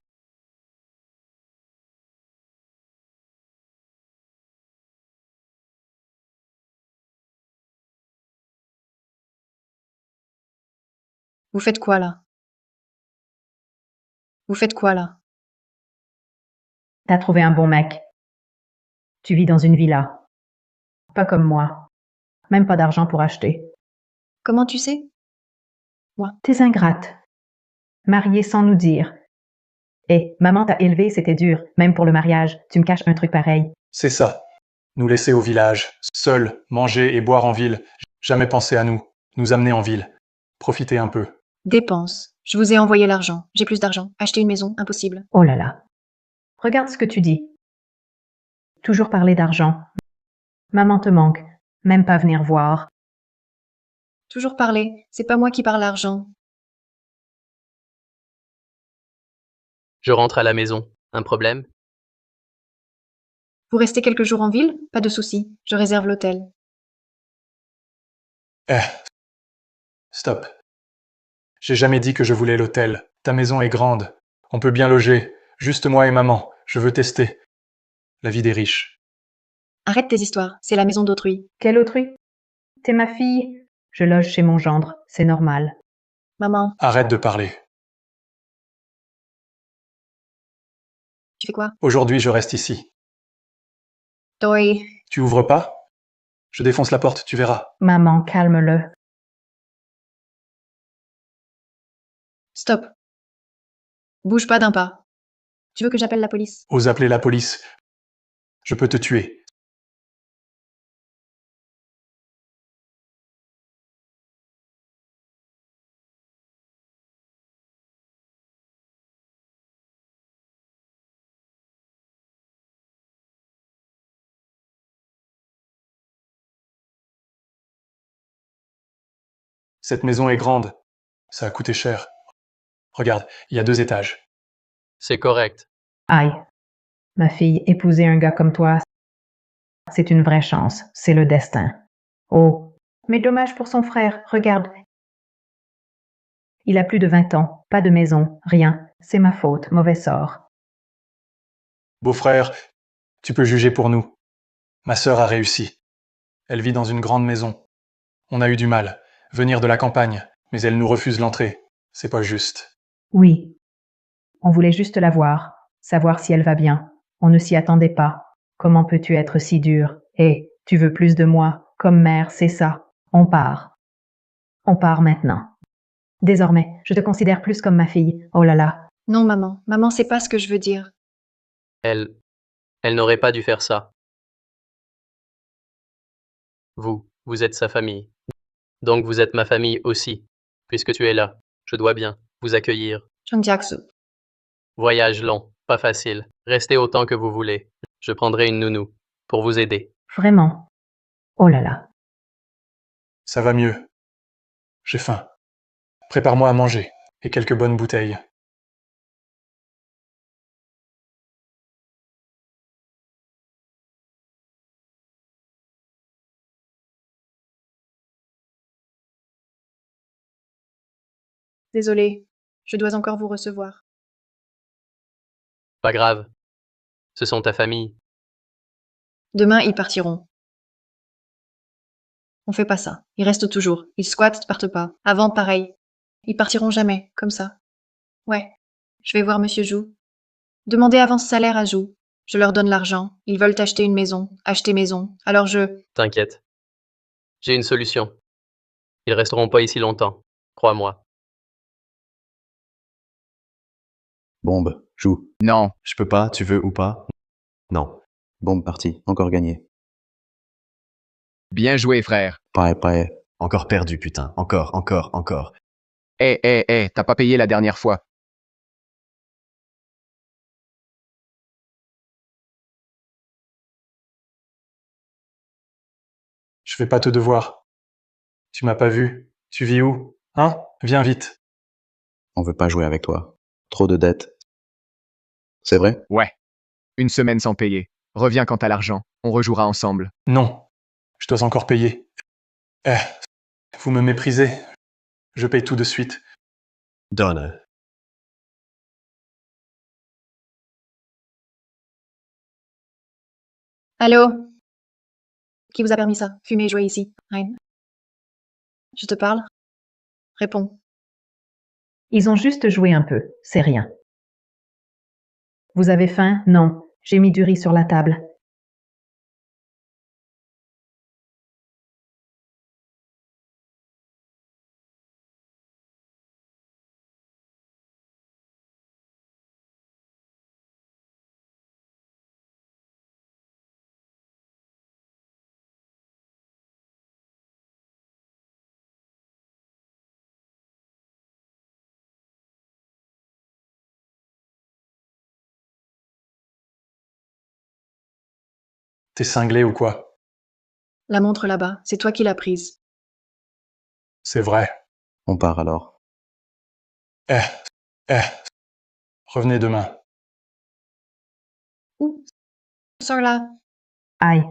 Vous faites quoi là? Vous faites quoi là?
T'as trouvé un bon mec. Tu vis dans une villa. Pas comme moi. Même pas d'argent pour acheter.
Comment tu sais? Moi.
T'es ingrate. Mariée sans nous dire. Et maman t'a élevé, c'était dur. Même pour le mariage, tu me caches un truc pareil.
C'est ça. Nous laisser au village, seuls, manger et boire en ville. Jamais penser à nous. Nous amener en ville. Profiter un peu.
Dépense. Je vous ai envoyé l'argent. J'ai plus d'argent. Acheter une maison, impossible.
Oh là là. Regarde ce que tu dis. Toujours parler d'argent. Maman te manque. Même pas venir voir.
Toujours parler. C'est pas moi qui parle argent.
Je rentre à la maison. Un problème?
Vous restez quelques jours en ville? Pas de souci. Je réserve l'hôtel.
Stop. J'ai jamais dit que je voulais l'hôtel. Ta maison est grande. On peut bien loger. Juste moi et maman. Je veux tester. La vie des riches.
Arrête tes histoires. C'est la maison d'autrui.
Quelle autrui? T'es ma fille. Je loge chez mon gendre. C'est normal.
Maman.
Arrête de parler.
Tu fais quoi?
Aujourd'hui, je reste ici.
Toi.
Tu ouvres pas? Je défonce la porte, tu verras.
Maman, calme-le.
Stop. Bouge pas d'un pas. Tu veux que j'appelle la police?
Ose appeler la police. Je peux te tuer. Cette maison est grande. Ça a coûté cher. Regarde, il y a 2 étages.
C'est correct.
Aïe. Ma fille, épouser un gars comme toi, c'est une vraie chance. C'est le destin. Oh, mais dommage pour son frère, regarde. Il a plus de 20 ans, pas de maison, rien. C'est ma faute, mauvais sort.
Beau-frère, tu peux juger pour nous. Ma sœur a réussi. Elle vit dans une grande maison. On a eu du mal. Venir de la campagne, mais elle nous refuse l'entrée. C'est pas juste.
Oui. On voulait juste la voir, savoir si elle va bien. On ne s'y attendait pas. Comment peux-tu être si dur? Eh, tu veux plus de moi, comme mère, c'est ça. On part. On part maintenant. Désormais, je te considère plus comme ma fille. Oh là là.
Non, maman. Maman, c'est pas ce que je veux dire.
Elle n'aurait pas dû faire ça. Vous êtes sa famille. Donc vous êtes ma famille aussi. Puisque tu es là, je dois bien vous accueillir.
Chang Jiak-soo.
Voyage long, pas facile. Restez autant que vous voulez. Je prendrai une nounou pour vous aider.
Vraiment. Oh là là.
Ça va mieux. J'ai faim. Prépare-moi à manger et quelques bonnes bouteilles.
Désolée, je dois encore vous recevoir.
Pas grave. Ce sont ta famille.
Demain, ils partiront. On fait pas ça. Ils restent toujours. Ils squattent, partent pas. Avant, pareil. Ils partiront jamais, comme ça. Ouais. Je vais voir Monsieur Jou. Demandez avance salaire à Jou. Je leur donne l'argent. Ils veulent acheter une maison. Acheter maison. Alors
T'inquiète. J'ai une solution. Ils resteront pas ici longtemps. Crois-moi.
Bombe, joue.
Non.
Je peux pas, tu veux ou pas? Non.
Bombe partie, encore gagné.
Bien joué, frère.
Pareil.
Encore perdu, putain. Encore.
T'as pas payé la dernière fois.
Je fais pas te devoir. Tu m'as pas vu. Tu vis où? Hein? Viens vite.
On veut pas jouer avec toi. Trop de dettes. C'est vrai?
Ouais. Une semaine sans payer. Reviens quand t'as l'argent. On rejouera ensemble.
Non. Je dois encore payer. Vous me méprisez. Je paye tout de suite.
Donne.
Allô? Qui vous a permis ça? Fumer et jouer ici. Hein? Je te parle? Réponds.
Ils ont juste joué un peu, c'est rien. Vous avez faim? Non. J'ai mis du riz sur la table.
T'es cinglé ou quoi?
La montre là-bas, c'est toi qui l'as prise.
C'est vrai.
On part alors.
Revenez demain.
Où? Sors là.
Aïe,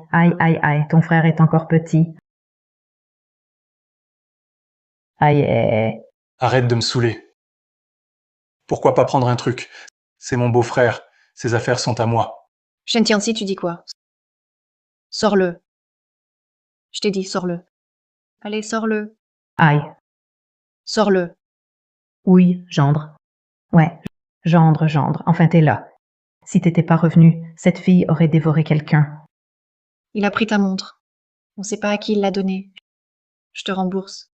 ton frère est encore petit. Aïe.
Arrête de me saouler. Pourquoi pas prendre un truc? C'est mon beau-frère. Ses affaires sont à moi.
Shen Tianxi, tu dis quoi? Sors-le. Je t'ai dit, sors-le. Allez, sors-le.
Aïe.
Sors-le.
Oui, gendre. Ouais, gendre. Enfin, t'es là. Si t'étais pas revenu, cette fille aurait dévoré quelqu'un.
Il a pris ta montre. On sait pas à qui il l'a donnée. Je te rembourse.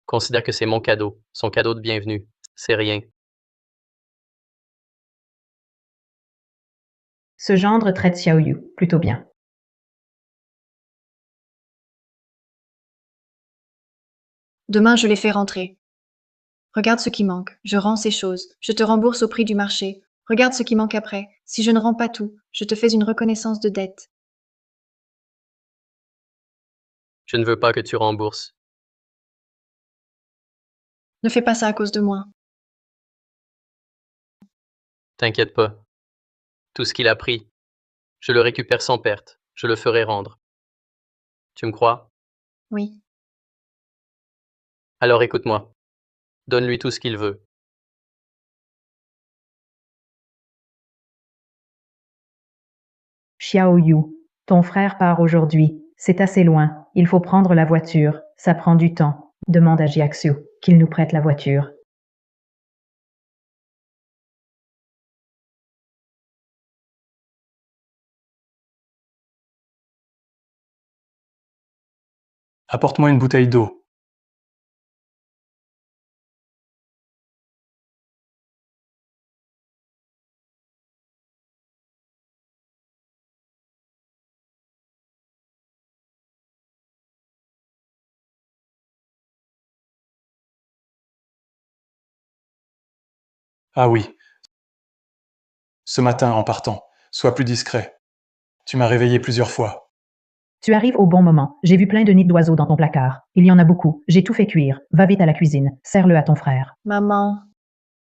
Considère que c'est mon cadeau. Son cadeau de bienvenue. C'est rien.
Ce gendre traite Xiaoyu plutôt bien.
Demain, je les fais rentrer. Regarde ce qui manque. Je rends ces choses. Je te rembourse au prix du marché. Regarde ce qui manque après. Si je ne rends pas tout, je te fais une reconnaissance de dette.
Je ne veux pas que tu rembourses.
Ne fais pas ça à cause de moi.
T'inquiète pas. Tout ce qu'il a pris, je le récupère sans perte. Je le ferai rendre. Tu me crois?
Oui.
Alors écoute-moi. Donne-lui tout ce qu'il veut.
Xiaoyu, ton frère part aujourd'hui. C'est assez loin. Il faut prendre la voiture. Ça prend du temps. Demande à Jiaxiu qu'il nous prête la voiture.
Apporte-moi une bouteille d'eau. Ah oui. Ce matin, en partant, sois plus discret. Tu m'as réveillé plusieurs fois.
Tu arrives au bon moment. J'ai vu plein de nids d'oiseaux dans ton placard. Il y en a beaucoup. J'ai tout fait cuire. Va vite à la cuisine. Sers-le à ton frère.
Maman,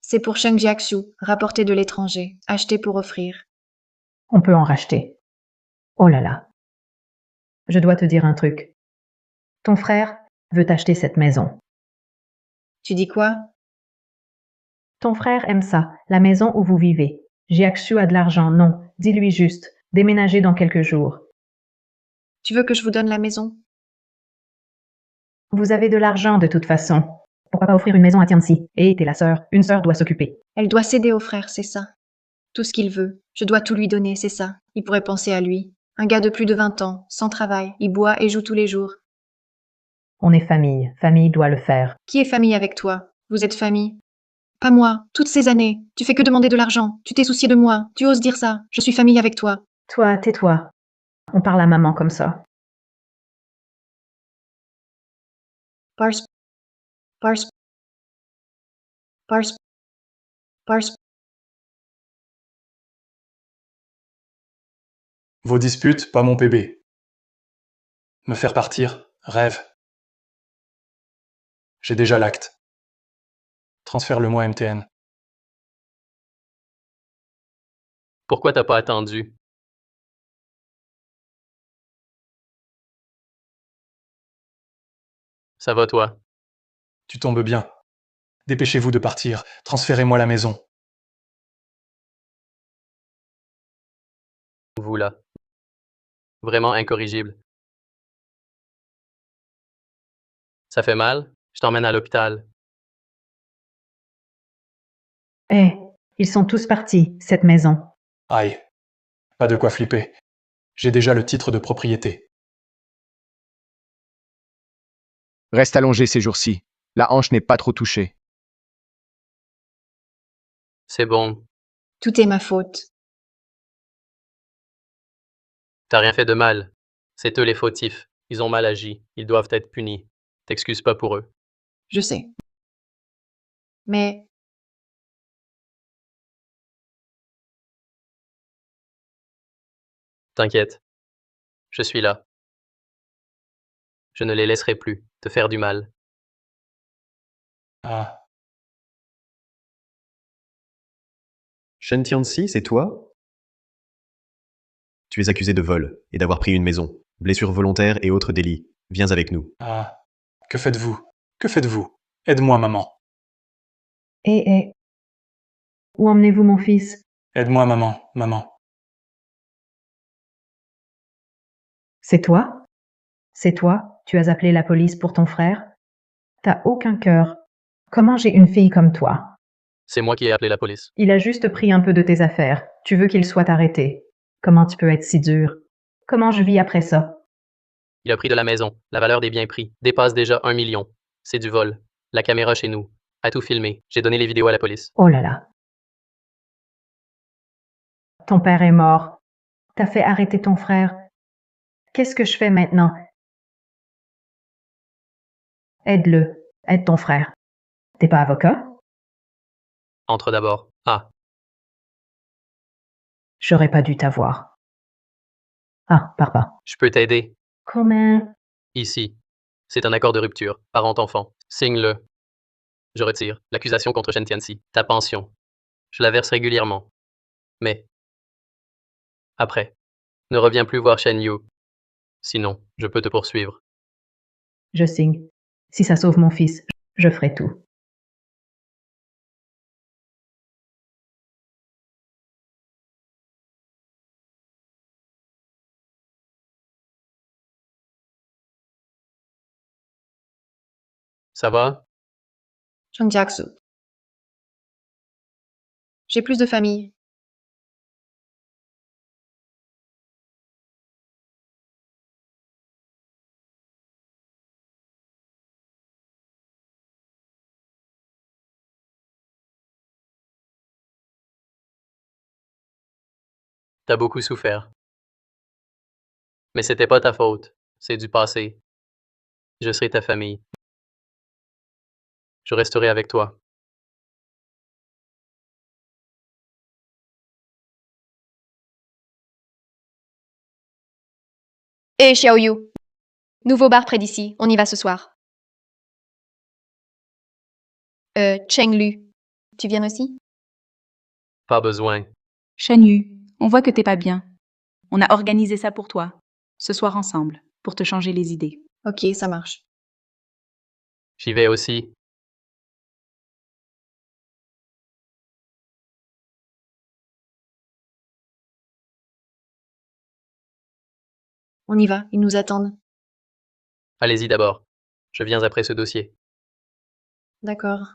c'est pour Sheng Jiaxiu, rapporté de l'étranger, acheté pour offrir.
On peut en racheter. Oh là là. Je dois te dire un truc. Ton frère veut acheter cette maison.
Tu dis quoi?
Ton frère aime ça, la maison où vous vivez. Jiaxiu a de l'argent, non. Dis-lui juste. Déménager dans quelques jours.
Tu veux que je vous donne la maison?
Vous avez de l'argent de toute façon. Pourquoi pas offrir une maison à Tianxi? Et t'es la sœur. Une sœur doit s'occuper.
Elle doit céder au frère, c'est ça. Tout ce qu'il veut. Je dois tout lui donner, c'est ça. Il pourrait penser à lui. Un gars de plus de 20 ans, sans travail, il boit et joue tous les jours.
On est famille. Famille doit le faire.
Qui est famille avec toi? Vous êtes famille? Pas moi. Toutes ces années. Tu fais que demander de l'argent. Tu t'es soucié de moi. Tu oses dire ça. Je suis famille avec toi.
Toi, tais-toi. On parle à maman comme ça.
Pars. Pars. Pars. Pars.
Vos disputes, pas mon bébé. Me faire partir, rêve. J'ai déjà l'acte. Transfère-le-moi MTN.
Pourquoi t'as pas attendu? Ça va, toi?
Tu tombes bien. Dépêchez-vous de partir. Transférez-moi la maison.
Vous là. Vraiment incorrigible. Ça fait mal? Je t'emmène à l'hôpital.
Eh, ils sont tous partis, cette maison.
Aïe. Pas de quoi flipper. J'ai déjà le titre de propriété.
Reste allongé ces jours-ci. La hanche n'est pas trop touchée.
C'est bon.
Tout est ma faute.
T'as rien fait de mal. C'est eux les fautifs. Ils ont mal agi. Ils doivent être punis. T'excuses pas pour eux.
Je sais. Mais
T'inquiète. Je suis là. Je ne les laisserai plus te faire du mal.
Ah.
Shen Tianxi, c'est toi? Tu es accusé de vol et d'avoir pris une maison, blessure volontaire et autres délits. Viens avec nous.
Ah. Que faites-vous? Que faites-vous? Aide-moi, maman.
Eh. Où emmenez-vous mon fils?
Aide-moi, maman. Maman.
C'est toi? C'est toi? Tu as appelé la police pour ton frère? T'as aucun cœur. Comment j'ai une fille comme toi?
C'est moi qui ai appelé la police.
Il a juste pris un peu de tes affaires. Tu veux qu'il soit arrêté. Comment tu peux être si dur? Comment je vis après ça?
Il a pris de la maison. La valeur des biens pris dépasse déjà 1 million. C'est du vol. La caméra chez nous a tout filmé. J'ai donné les vidéos à la police.
Oh là là. Ton père est mort. T'as fait arrêter ton frère. Qu'est-ce que je fais maintenant? Aide-le. Aide ton frère. T'es pas avocat?
Entre d'abord. Ah,
J'aurais pas dû t'avoir. Ah, papa.
je peux t'aider.
Comment?
Ici. C'est un accord de rupture. Parent-enfant. Signe-le. Je retire l'accusation contre Shen Tianxi. Ta pension. Je la verse régulièrement. Mais après, ne reviens plus voir Shen Yu. Sinon, je peux te poursuivre.
Je signe. Si ça sauve mon fils, je ferai tout.
Ça va?
Chang Jiaksu. J'ai plus de famille.
T'as beaucoup souffert. Mais c'était pas ta faute. C'est du passé. Je serai ta famille. Je resterai avec toi.
Hé, Xiaoyu. Nouveau bar près d'ici. On y va ce soir. Cheng Lu. Tu viens aussi?
Pas besoin.
Shen Yu, on voit que t'es pas bien. On a organisé ça pour toi. Ce soir ensemble, pour te changer les idées.
Ok, ça marche.
J'y vais aussi.
On y va, ils nous attendent.
Allez-y d'abord. Je viens après ce dossier.
D'accord.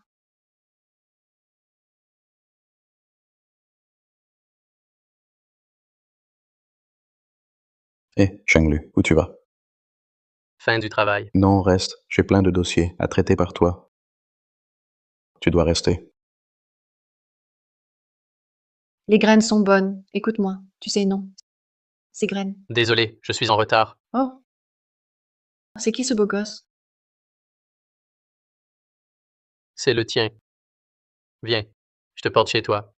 Hé, Chenglu, où tu vas?
Fin du travail.
Non, reste. J'ai plein de dossiers à traiter par toi. Tu dois rester.
Les graines sont bonnes. Écoute-moi. Tu sais, non. Ces graines.
Désolé, je suis en retard.
Oh. C'est qui ce beau gosse?
C'est le tien. Viens, je te porte chez toi.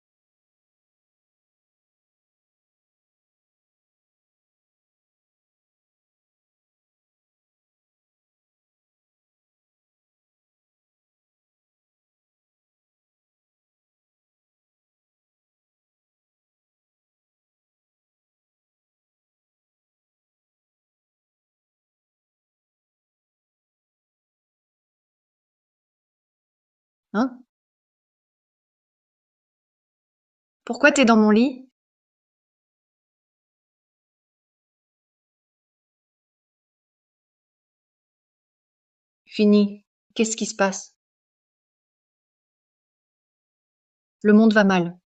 Hein? Pourquoi t'es dans mon lit? Fini. Qu'est-ce qui se passe? Le monde va mal.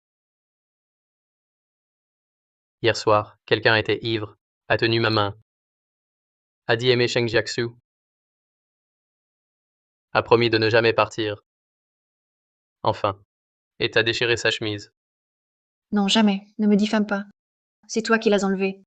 Hier soir, quelqu'un était ivre, a tenu ma main, a dit aimer Sheng Jiaksu, a promis de ne jamais partir. Enfin, et t'a déchiré sa chemise.
Non, jamais. Ne me diffame pas. C'est toi qui l'as enlevé.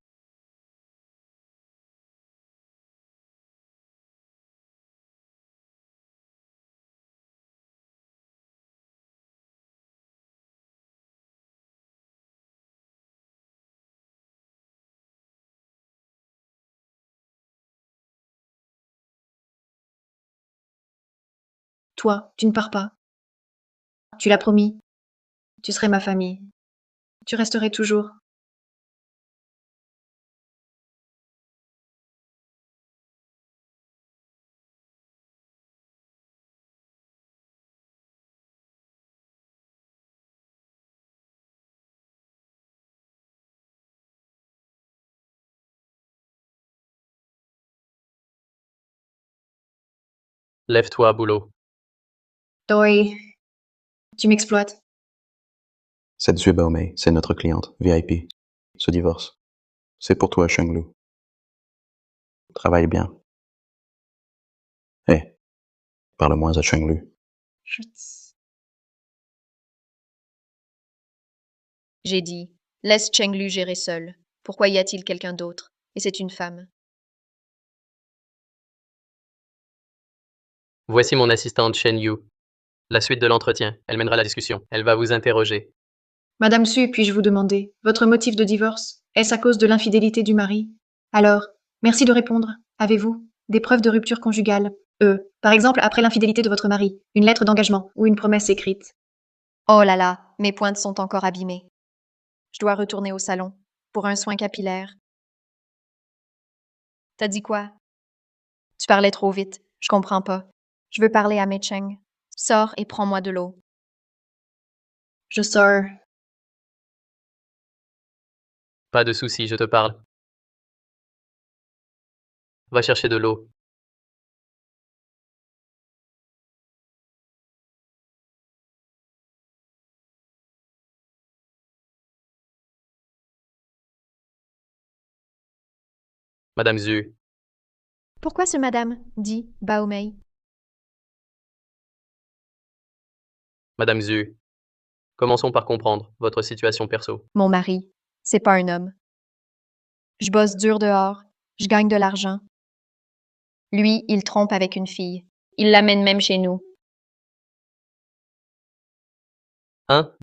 Toi, tu ne pars pas. Tu l'as promis. Tu serais ma famille. Tu resterais toujours.
Lève-toi, boulot.
Doi. Tu m'exploites.
Cette Zue Baomei, c'est notre cliente, VIP. Ce divorce. C'est pour toi, Chenglu. Travaille bien. Hé, parle moins à Chenglu.
J'ai dit, laisse Cheng Lu gérer seul. Pourquoi y a-t-il quelqu'un d'autre? Et c'est une femme.
Voici mon assistante Shen Yu. La suite de l'entretien, elle mènera la discussion. Elle va vous interroger.
Madame Su, puis-je vous demander, votre motif de divorce, est-ce à cause de l'infidélité du mari? Alors, merci de répondre. Avez-vous des preuves de rupture conjugale? Par exemple, après l'infidélité de votre mari, une lettre d'engagement ou une promesse écrite.
Oh là là, mes pointes sont encore abîmées. Je dois retourner au salon pour un soin capillaire. T'as dit quoi? Tu parlais trop vite. Je comprends pas. Je veux parler à Mei Cheng. Sors et prends-moi de l'eau.
Je sors.
Pas de souci, je te parle. Va chercher de l'eau. Madame Zhu,
Pourquoi ce madame? Dit Bao Mei.
Madame Zhu, commençons par comprendre votre situation perso.
Mon mari, c'est pas un homme. Je bosse dur dehors, je gagne de l'argent. Lui, il trompe avec une fille. Il l'amène même chez nous.
Hein?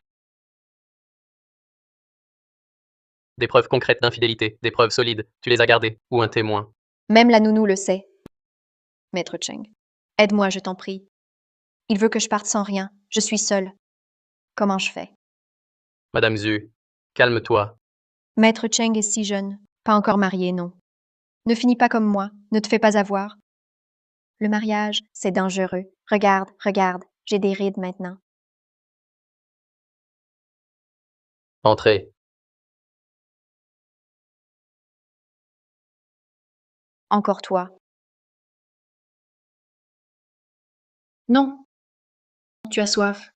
Des preuves concrètes d'infidélité, des preuves solides, tu les as gardées, ou un témoin.
Même la nounou le sait. Maître Cheng, aide-moi, je t'en prie. Il veut que je parte sans rien. Je suis seule. Comment je fais?
Madame Zhu, calme-toi.
Maître Cheng est si jeune, pas encore marié, non. Ne finis pas comme moi, ne te fais pas avoir. Le mariage, c'est dangereux. Regarde, regarde, j'ai des rides maintenant.
Entrez.
Encore toi.
Non. Tu as soif.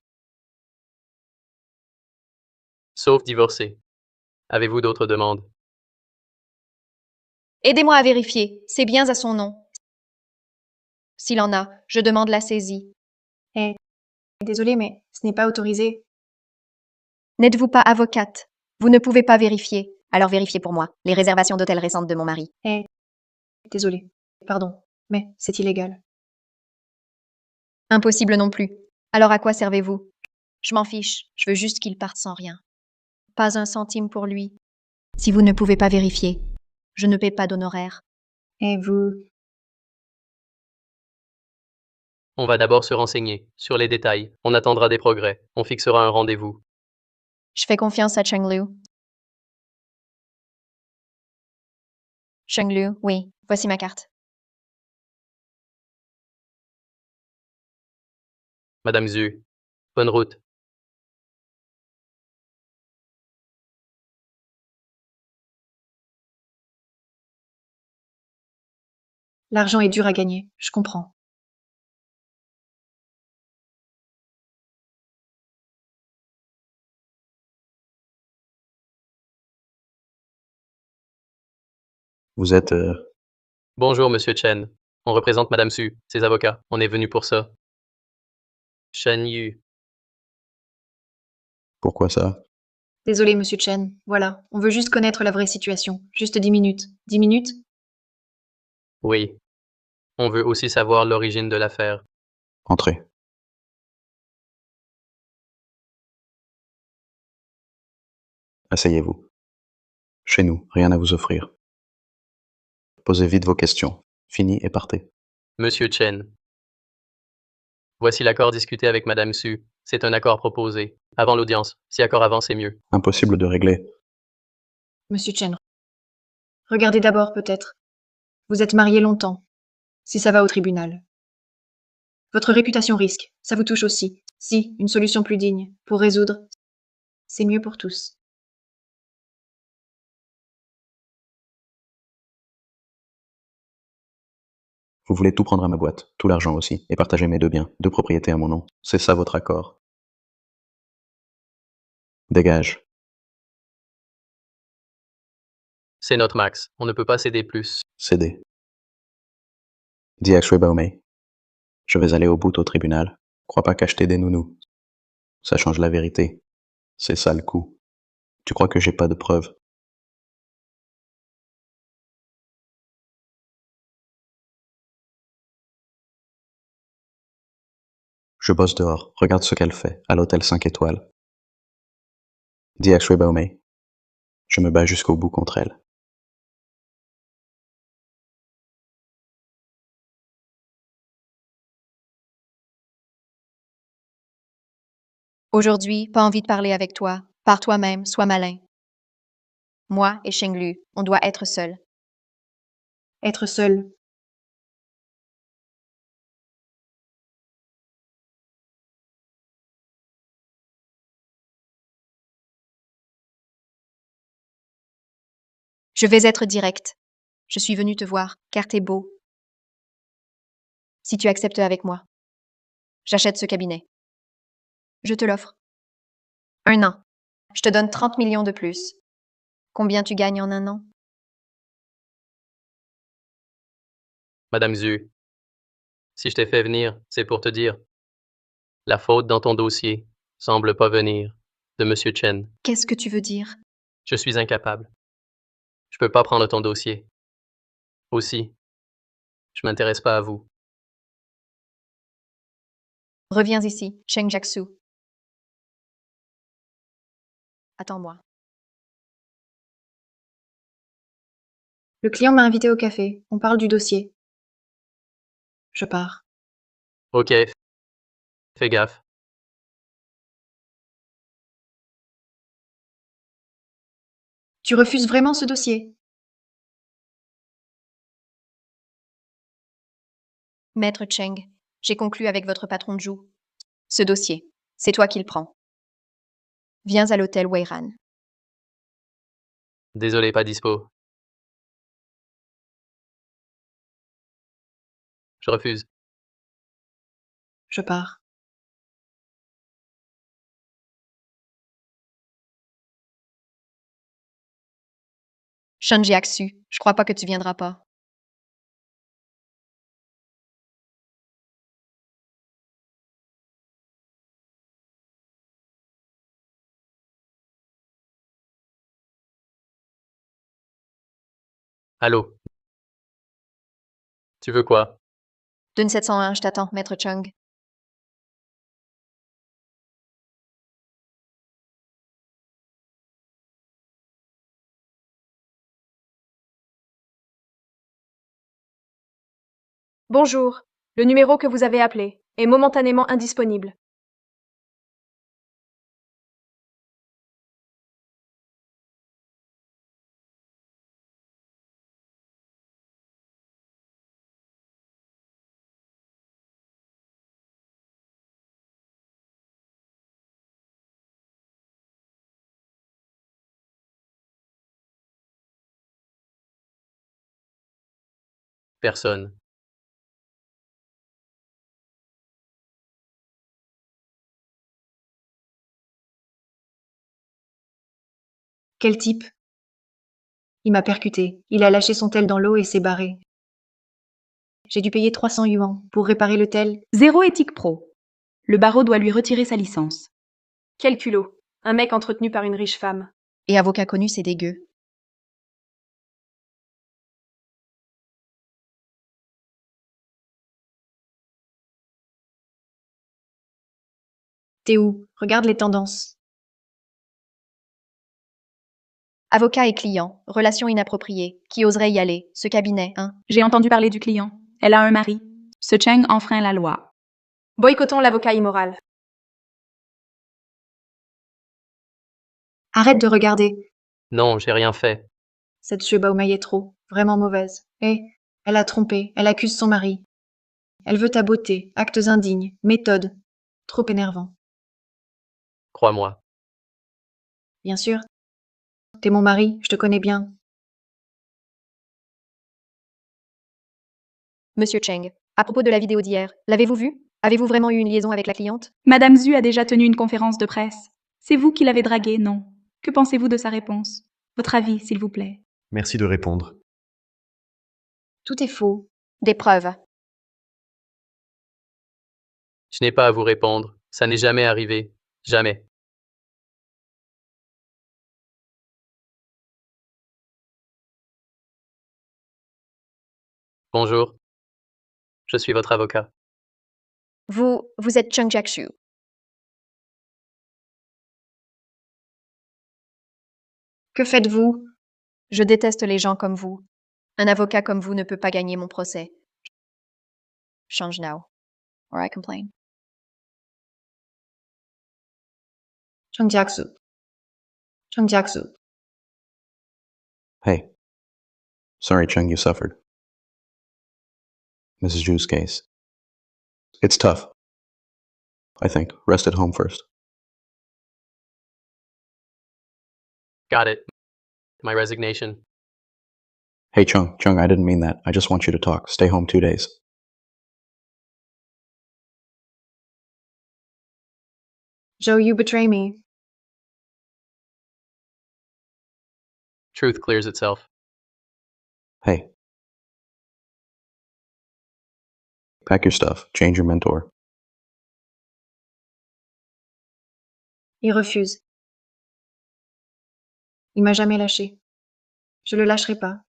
Sauf divorcé. Avez-vous d'autres demandes?
Aidez-moi à vérifier. C'est bien à son nom. S'il en a, je demande la saisie.
Désolée, mais ce n'est pas autorisé.
N'êtes-vous pas avocate? Vous ne pouvez pas vérifier. Alors vérifiez pour moi les réservations d'hôtel récentes de mon mari.
Désolée. Pardon, mais c'est illégal.
Impossible non plus. Alors à quoi servez-vous? Je m'en fiche. Je veux juste qu'il parte sans rien. Pas un centime pour lui. Si vous ne pouvez pas vérifier, je ne paie pas d'honoraires.
Et vous?
On va d'abord se renseigner sur les détails. On attendra des progrès. On fixera un rendez-vous.
Je fais confiance à Cheng Liu. Cheng Liu, oui, voici ma carte.
Madame Zhu, bonne route.
L'argent est dur à gagner, je comprends.
Vous êtes...
Bonjour, Monsieur Chen. On représente Madame Su, ses avocats. On est venu pour ça. Shen Yu.
Pourquoi ça?
Désolé, monsieur Chen. Voilà, on veut juste connaître la vraie situation. Juste 10 minutes. 10 minutes?
Oui. On veut aussi savoir l'origine de l'affaire.
Entrez. Asseyez-vous. Chez nous, rien à vous offrir. Posez vite vos questions. Fini et partez.
Monsieur Chen. Voici l'accord discuté avec Madame Su. C'est un accord proposé. Avant l'audience. Si accord avant, c'est mieux.
Impossible de régler.
Monsieur Chen. Regardez d'abord, peut-être. Vous êtes marié longtemps. Si ça va au tribunal. Votre réputation risque. Ça vous touche aussi. Si, une solution plus digne. Pour résoudre. C'est mieux pour tous.
Vous voulez tout prendre à ma boîte, tout l'argent aussi, et partager mes 2 biens, 2 propriétés à mon nom. C'est ça votre accord. Dégage.
C'est notre max. On ne peut pas céder plus.
Cédez. Dis à Shui Baomei. Je vais aller au bout au tribunal. Crois pas qu'acheter des nounous. Ça change la vérité. C'est ça le coup. Tu crois que j'ai pas de preuves? Je bosse dehors. Regarde ce qu'elle fait, à l'hôtel 5 étoiles. Dis à Shui Baomei. Je me bats jusqu'au bout contre elle.
Aujourd'hui, pas envie de parler avec toi. Par toi-même, sois malin. Moi et Cheng Lu, on doit être seuls.
être seule.
Je vais être directe. Je suis venue te voir, car t'es beau. Si tu acceptes avec moi, j'achète ce cabinet. Je te l'offre. 1 an. Je te donne 30 millions de plus. Combien tu gagnes en 1 an?
Madame Zhu, si je t'ai fait venir, c'est pour te dire. La faute dans ton dossier semble pas venir de Monsieur Chen.
Qu'est-ce que tu veux dire?
Je suis incapable. Je peux pas prendre ton dossier. Aussi, je m'intéresse pas à vous.
Reviens ici, Cheng Jiaxu. Attends-moi.
Le client m'a invité au café. On parle du dossier. Je pars.
Ok, fais gaffe.
Tu refuses vraiment ce dossier?
Maître Cheng, j'ai conclu avec votre patron Zhu. Ce dossier, c'est toi qui le prends. Viens à l'hôtel Weiran.
Désolé, pas dispo. Je refuse.
Je pars.
Shen Jiaxu, je crois pas que tu viendras pas.
Allô? Tu veux quoi?
Dune 701, je t'attends, Maître Chung.
Bonjour. Le numéro que vous avez appelé est momentanément indisponible.
Personne.
Quel type? Il m'a percuté. Il a lâché son tel dans l'eau et s'est barré. J'ai dû payer 300 yuans pour réparer le tel.
Zéro éthique pro. Le barreau doit lui retirer sa licence.
Quel culot. Un mec entretenu par une riche femme.
Et avocat connu, c'est dégueu.
T'es où? Regarde les tendances.
Avocat et client, relation inappropriée. Qui oserait y aller? Ce cabinet, hein?
J'ai entendu parler du client. Elle a un mari. Ce Cheng enfreint la loi.
Boycottons l'avocat immoral.
Arrête de regarder.
Non, j'ai rien fait.
Cette Baumei est trop, vraiment mauvaise. Et elle a trompé, elle accuse son mari. Elle veut ta beauté, actes indignes, méthode. Trop énervant.
Crois-moi.
Bien sûr. T'es mon mari, je te connais bien.
Monsieur Cheng, à propos de la vidéo d'hier, l'avez-vous vue? Avez-vous vraiment eu une liaison avec la cliente?
Madame Zhu a déjà tenu une conférence de presse. C'est vous qui l'avez draguée, non? Que pensez-vous de sa réponse? Votre avis, s'il vous plaît.
Merci de répondre.
Tout est faux.
Des preuves.
Je n'ai pas à vous répondre. Ça n'est jamais arrivé. Jamais. Bonjour. Je suis votre avocat.
Vous êtes Cheng Jiaxu.
Que faites-vous?
Je déteste les gens comme vous. Un avocat comme vous ne peut pas gagner mon procès. Change now, or I complain.
Cheng Jiaxu. Cheng Jiaxu.
Hey. Sorry, Cheng, you suffered. Mrs. Ju's case. It's tough. I think. Rest at home first.
Got it. My resignation.
Hey, Chung, I didn't mean that. I just want you to talk. Stay home 2 days.
Joe, you betray me.
Truth clears itself.
Hey. Pack your stuff. Change your mentor.
Il refuse. Il m'a jamais lâché. Je le lâcherai pas.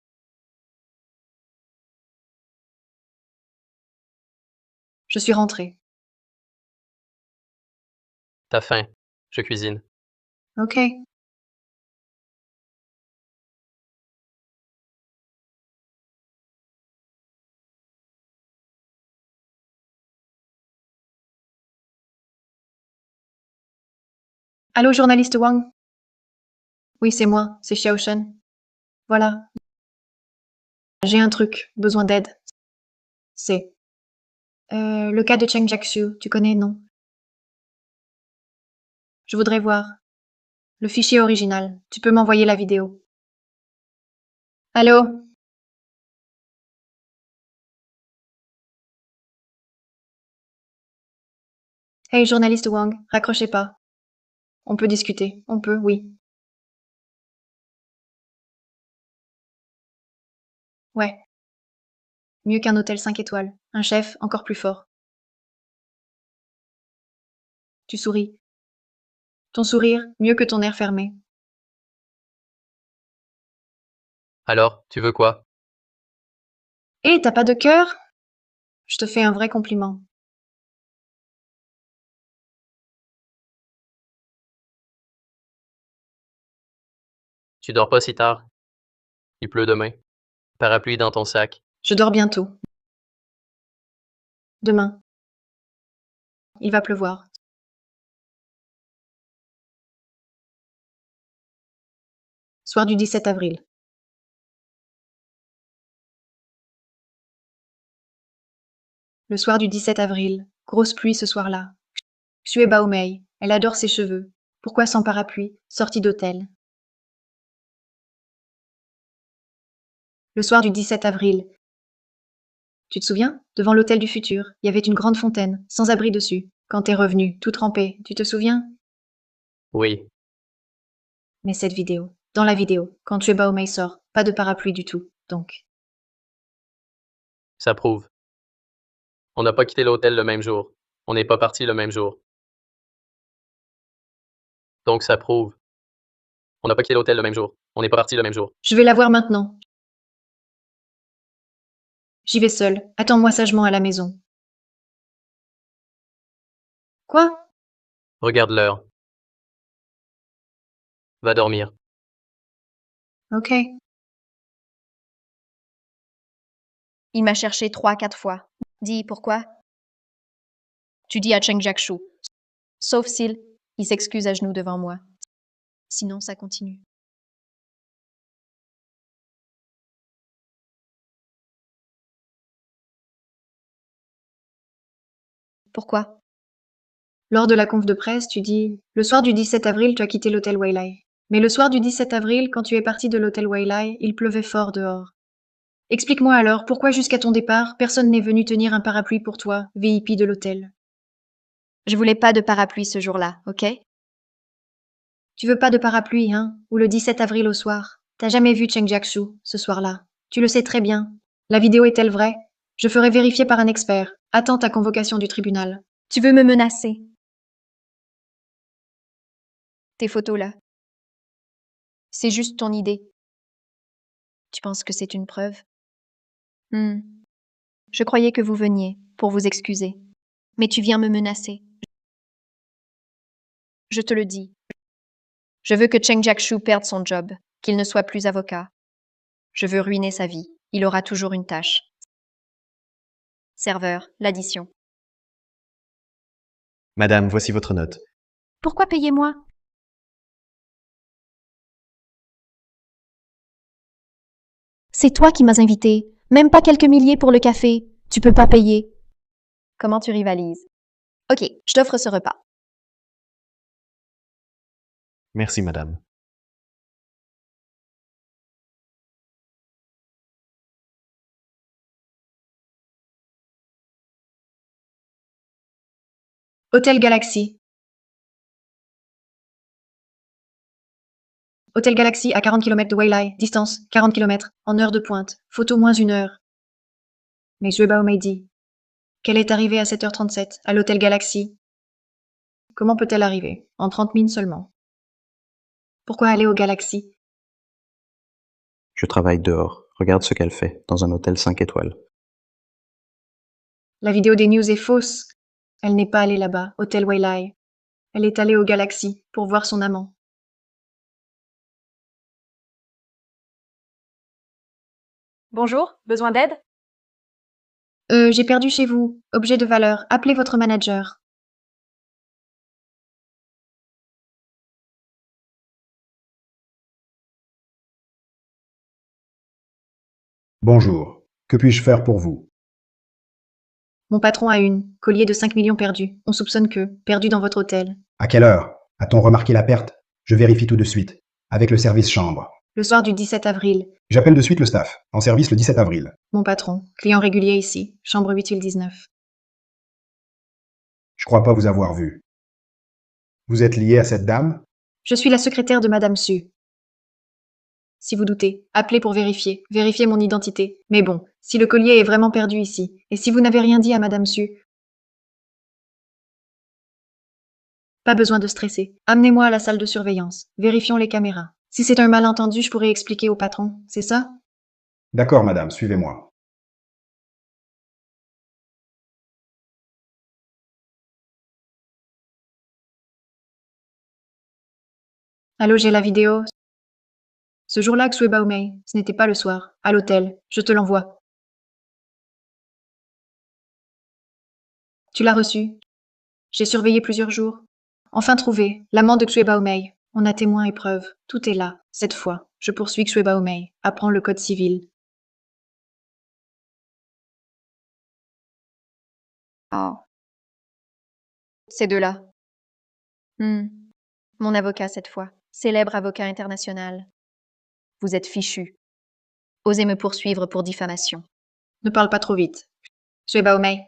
Je suis rentrée.
T'as faim. Je cuisine.
Ok. Allô, journaliste Wang? Oui, c'est moi, c'est Xiaoshen. Voilà. J'ai un truc, besoin d'aide. C'est... le cas de Cheng Jiaxu, tu connais, non? Je voudrais voir. Le fichier original. Tu peux m'envoyer la vidéo. Allô? Hey, journaliste Wang, raccrochez pas. On peut discuter. On peut, oui. Ouais. Mieux qu'un hôtel 5 étoiles. Un chef encore plus fort. Tu souris. Ton sourire, mieux que ton air fermé.
Alors, tu veux quoi?
Hé, t'as pas de cœur? Je te fais un vrai compliment.
Tu dors pas si tard. Il pleut demain. Parapluie dans ton sac.
Je dors bientôt. Demain. Il va pleuvoir. Soir du 17 avril. Le soir du 17 avril. Grosse pluie ce soir-là. Xue Baomei. Elle adore ses cheveux. Pourquoi sans parapluie? Sortie d'hôtel. Le soir du 17 avril. Tu te souviens? Devant l'hôtel du futur, il y avait une grande fontaine, sans abri dessus. Quand t'es revenu, tout trempé, tu te souviens?
Oui.
Mais cette vidéo, dans la vidéo, quand Xue Baomei sort, pas de parapluie du tout, donc.
Ça prouve. On n'a pas quitté l'hôtel le même jour. On n'est pas parti le même jour. Donc ça prouve. On n'a pas quitté l'hôtel le même jour. On n'est pas parti le même jour.
Je vais la voir maintenant. J'y vais seule. Attends-moi sagement à la maison. Quoi?
Regarde l'heure. Va dormir.
Ok.
Il m'a cherché 3-4 fois. Dis pourquoi? Tu dis à Cheng Jiaxu. Sauf s'il s'excuse à genoux devant moi. Sinon, ça continue. Pourquoi?
Lors de la conf de presse, tu dis « Le soir du 17 avril, tu as quitté l'hôtel Weilai. Mais le soir du 17 avril, quand tu es parti de l'hôtel Weilai, il pleuvait fort dehors. Explique-moi alors, pourquoi jusqu'à ton départ, personne n'est venu tenir un parapluie pour toi, VIP de l'hôtel?
Je voulais pas de parapluie ce jour-là, ok?
Tu veux pas de parapluie, hein? Ou le 17 avril au soir? T'as jamais vu Cheng Jiaxu, ce soir-là. Tu le sais très bien. La vidéo est-elle vraie? Je ferai vérifier par un expert. Attends ta convocation du tribunal.
Tu veux me menacer? Tes photos là. C'est juste ton idée. Tu penses que c'est une preuve? Je croyais que vous veniez pour vous excuser. Mais tu viens me menacer. Je te le dis. Je veux que Cheng Jiaxu perde son job, qu'il ne soit plus avocat. Je veux ruiner sa vie. Il aura toujours une tâche. Serveur, l'addition.
Madame, voici votre note.
Pourquoi payer-moi? C'est toi qui m'as invité. Même pas quelques milliers pour le café. Tu peux pas payer. Comment tu rivalises? Ok, je t'offre ce repas.
Merci, madame.
Hôtel Galaxy. Hôtel Galaxy à 40 km de Wailai. Distance 40 km. En heure de pointe. Photo moins 1 heure. Mais Xuebao m'a dit qu'elle est arrivée à 7h37 à l'hôtel Galaxy. Comment peut-elle arriver? En 30 minutes seulement. Pourquoi aller au Galaxy?
Je travaille dehors. Regarde ce qu'elle fait, dans un hôtel 5 étoiles.
La vidéo des news est fausse. Elle n'est pas allée là-bas, hôtel Wailai. Elle est allée au Galaxy pour voir son amant.
Bonjour, besoin d'aide?
J'ai perdu chez vous. Objet de valeur. Appelez votre manager.
Bonjour. Que puis-je faire pour vous?
Mon patron a une. Collier de 5 millions perdu. On soupçonne que. Perdu dans votre hôtel.
À quelle heure? A-t-on remarqué la perte? Je vérifie tout de suite. Avec le service chambre.
Le soir du 17 avril.
J'appelle de suite le staff. En service le 17 avril.
Mon patron. Client régulier ici. Chambre 8019.
Je crois pas vous avoir vu. Vous êtes lié à cette dame?
Je suis la secrétaire de Madame Su. Si vous doutez, appelez pour vérifier. Vérifiez mon identité. Mais bon, si le collier est vraiment perdu ici, et si vous n'avez rien dit à Madame Su, pas besoin de stresser. Amenez-moi à la salle de surveillance. Vérifions les caméras. Si c'est un malentendu, je pourrais expliquer au patron. C'est ça?
D'accord, madame, suivez-moi.
Allô, j'ai la vidéo. Ce jour-là, Xue Baomei. Ce n'était pas le soir. À l'hôtel. Je te l'envoie. Tu l'as reçu? J'ai surveillé plusieurs jours. Enfin trouvé. L'amant de Xue Baomei. On a témoin et preuve. Tout est là. Cette fois, je poursuis Xue Baomei. Apprends le code civil.
Oh. Ces deux-là. Mon avocat cette fois. Célèbre avocat international. Vous êtes fichu. Osez me poursuivre pour diffamation.
Ne parle pas trop vite. Xue Baomei.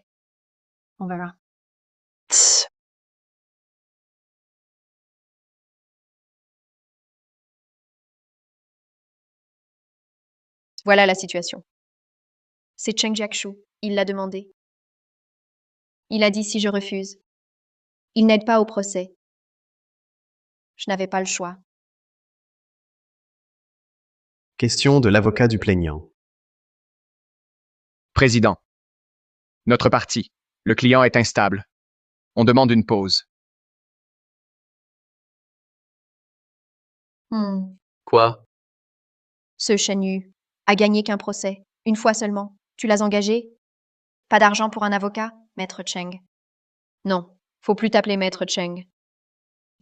On verra.
Tss. Voilà la situation. C'est Cheng Jiaxu. Il l'a demandé. Il a dit si je refuse. Il n'aide pas au procès. Je n'avais pas le choix.
Question de l'avocat du plaignant.
Président. Notre partie. Le client est instable. On demande une pause.
Quoi?
Ce Shen Yu a gagné qu'un procès. Une fois seulement. Tu l'as engagé? Pas d'argent pour un avocat, maître Cheng? Non, faut plus t'appeler maître Cheng.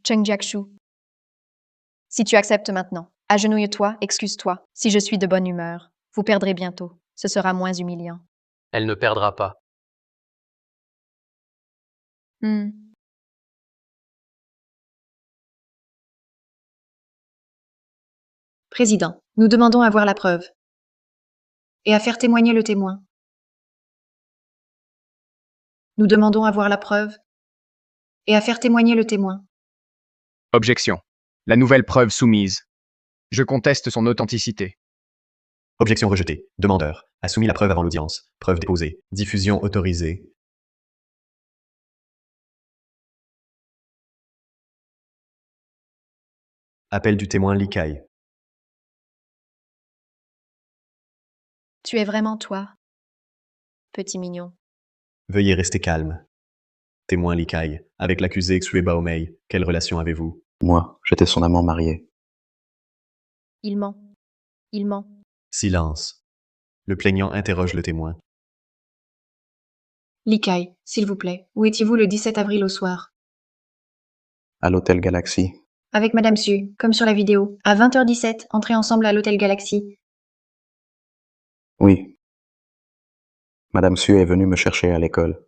Cheng Jiaxu. Si tu acceptes maintenant, agenouille-toi, excuse-toi. Si je suis de bonne humeur, vous perdrez bientôt. Ce sera moins humiliant.
Elle ne perdra pas.
Président, nous demandons à voir la preuve. Et à faire témoigner le témoin. Nous demandons à voir la preuve. Et à faire témoigner le témoin.
Objection. La nouvelle preuve soumise. Je conteste son authenticité.
Objection rejetée. Demandeur a soumis la preuve avant l'audience. Preuve déposée. Diffusion autorisée. Appel du témoin Li Kai.
Tu es vraiment toi, petit mignon.
Veuillez rester calme. Témoin Li Kai. Avec l'accusé Xue Baomei, quelle relation avez-vous?
Moi, j'étais son amant marié.
Il ment. Il ment.
Silence. Le plaignant interroge le témoin.
Li Kai, s'il vous plaît, où étiez-vous le 17 avril au soir?
À l'hôtel Galaxy.
Avec Madame Su, comme sur la vidéo. À 20h17, entrez ensemble à l'hôtel Galaxy.
Oui. Madame Sue est venue me chercher à l'école.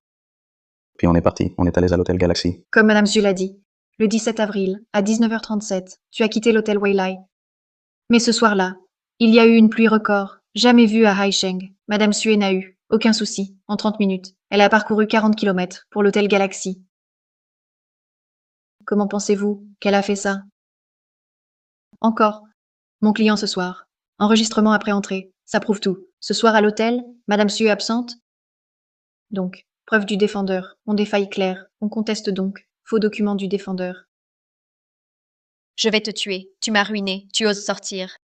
Puis on est parti, on est allés à l'hôtel Galaxy.
Comme Madame Sue l'a dit, le 17 avril, à 19h37, tu as quitté l'hôtel Weilai. Mais ce soir-là, il y a eu une pluie record, jamais vue à Haisheng. Madame Sue n'a eu aucun souci, en 30 minutes. Elle a parcouru 40 km pour l'hôtel Galaxy. Comment pensez-vous qu'elle a fait ça? Encore, mon client ce soir. Enregistrement après entrée, ça prouve tout. Ce soir à l'hôtel, Madame Sue est absente. Donc, preuve du défendeur, on défaille clair, on conteste donc. Faux document du défendeur.
Je vais te tuer. Tu m'as ruiné. Tu oses sortir.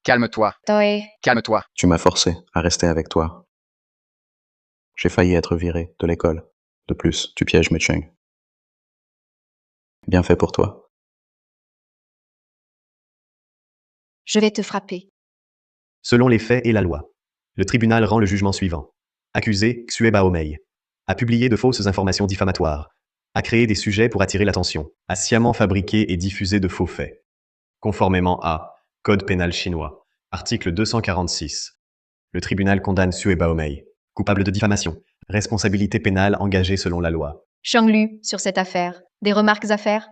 Calme-toi.
Toe.
Calme-toi.
Tu m'as forcé à rester avec toi. J'ai failli être viré de l'école. De plus, tu pièges mes Cheng. Bien fait pour toi.
Je vais te frapper.
Selon les faits et la loi, le tribunal rend le jugement suivant. Accusé, Xue Baomei, a publié de fausses informations diffamatoires, a créé des sujets pour attirer l'attention, a sciemment fabriqué et diffusé de faux faits. Conformément à Code pénal chinois, article 246. Le tribunal condamne Xue Baomei, coupable de diffamation, responsabilité pénale engagée selon la loi.
Shanglu, sur cette affaire. Des remarques à faire?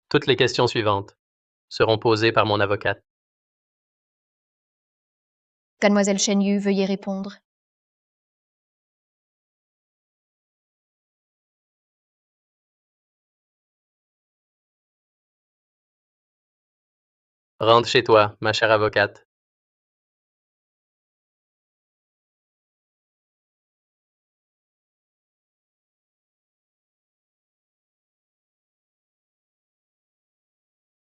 Toutes les questions suivantes seront posées par mon avocate.
Mademoiselle Shen Yu, veuillez répondre.
Rentre chez toi, ma chère avocate.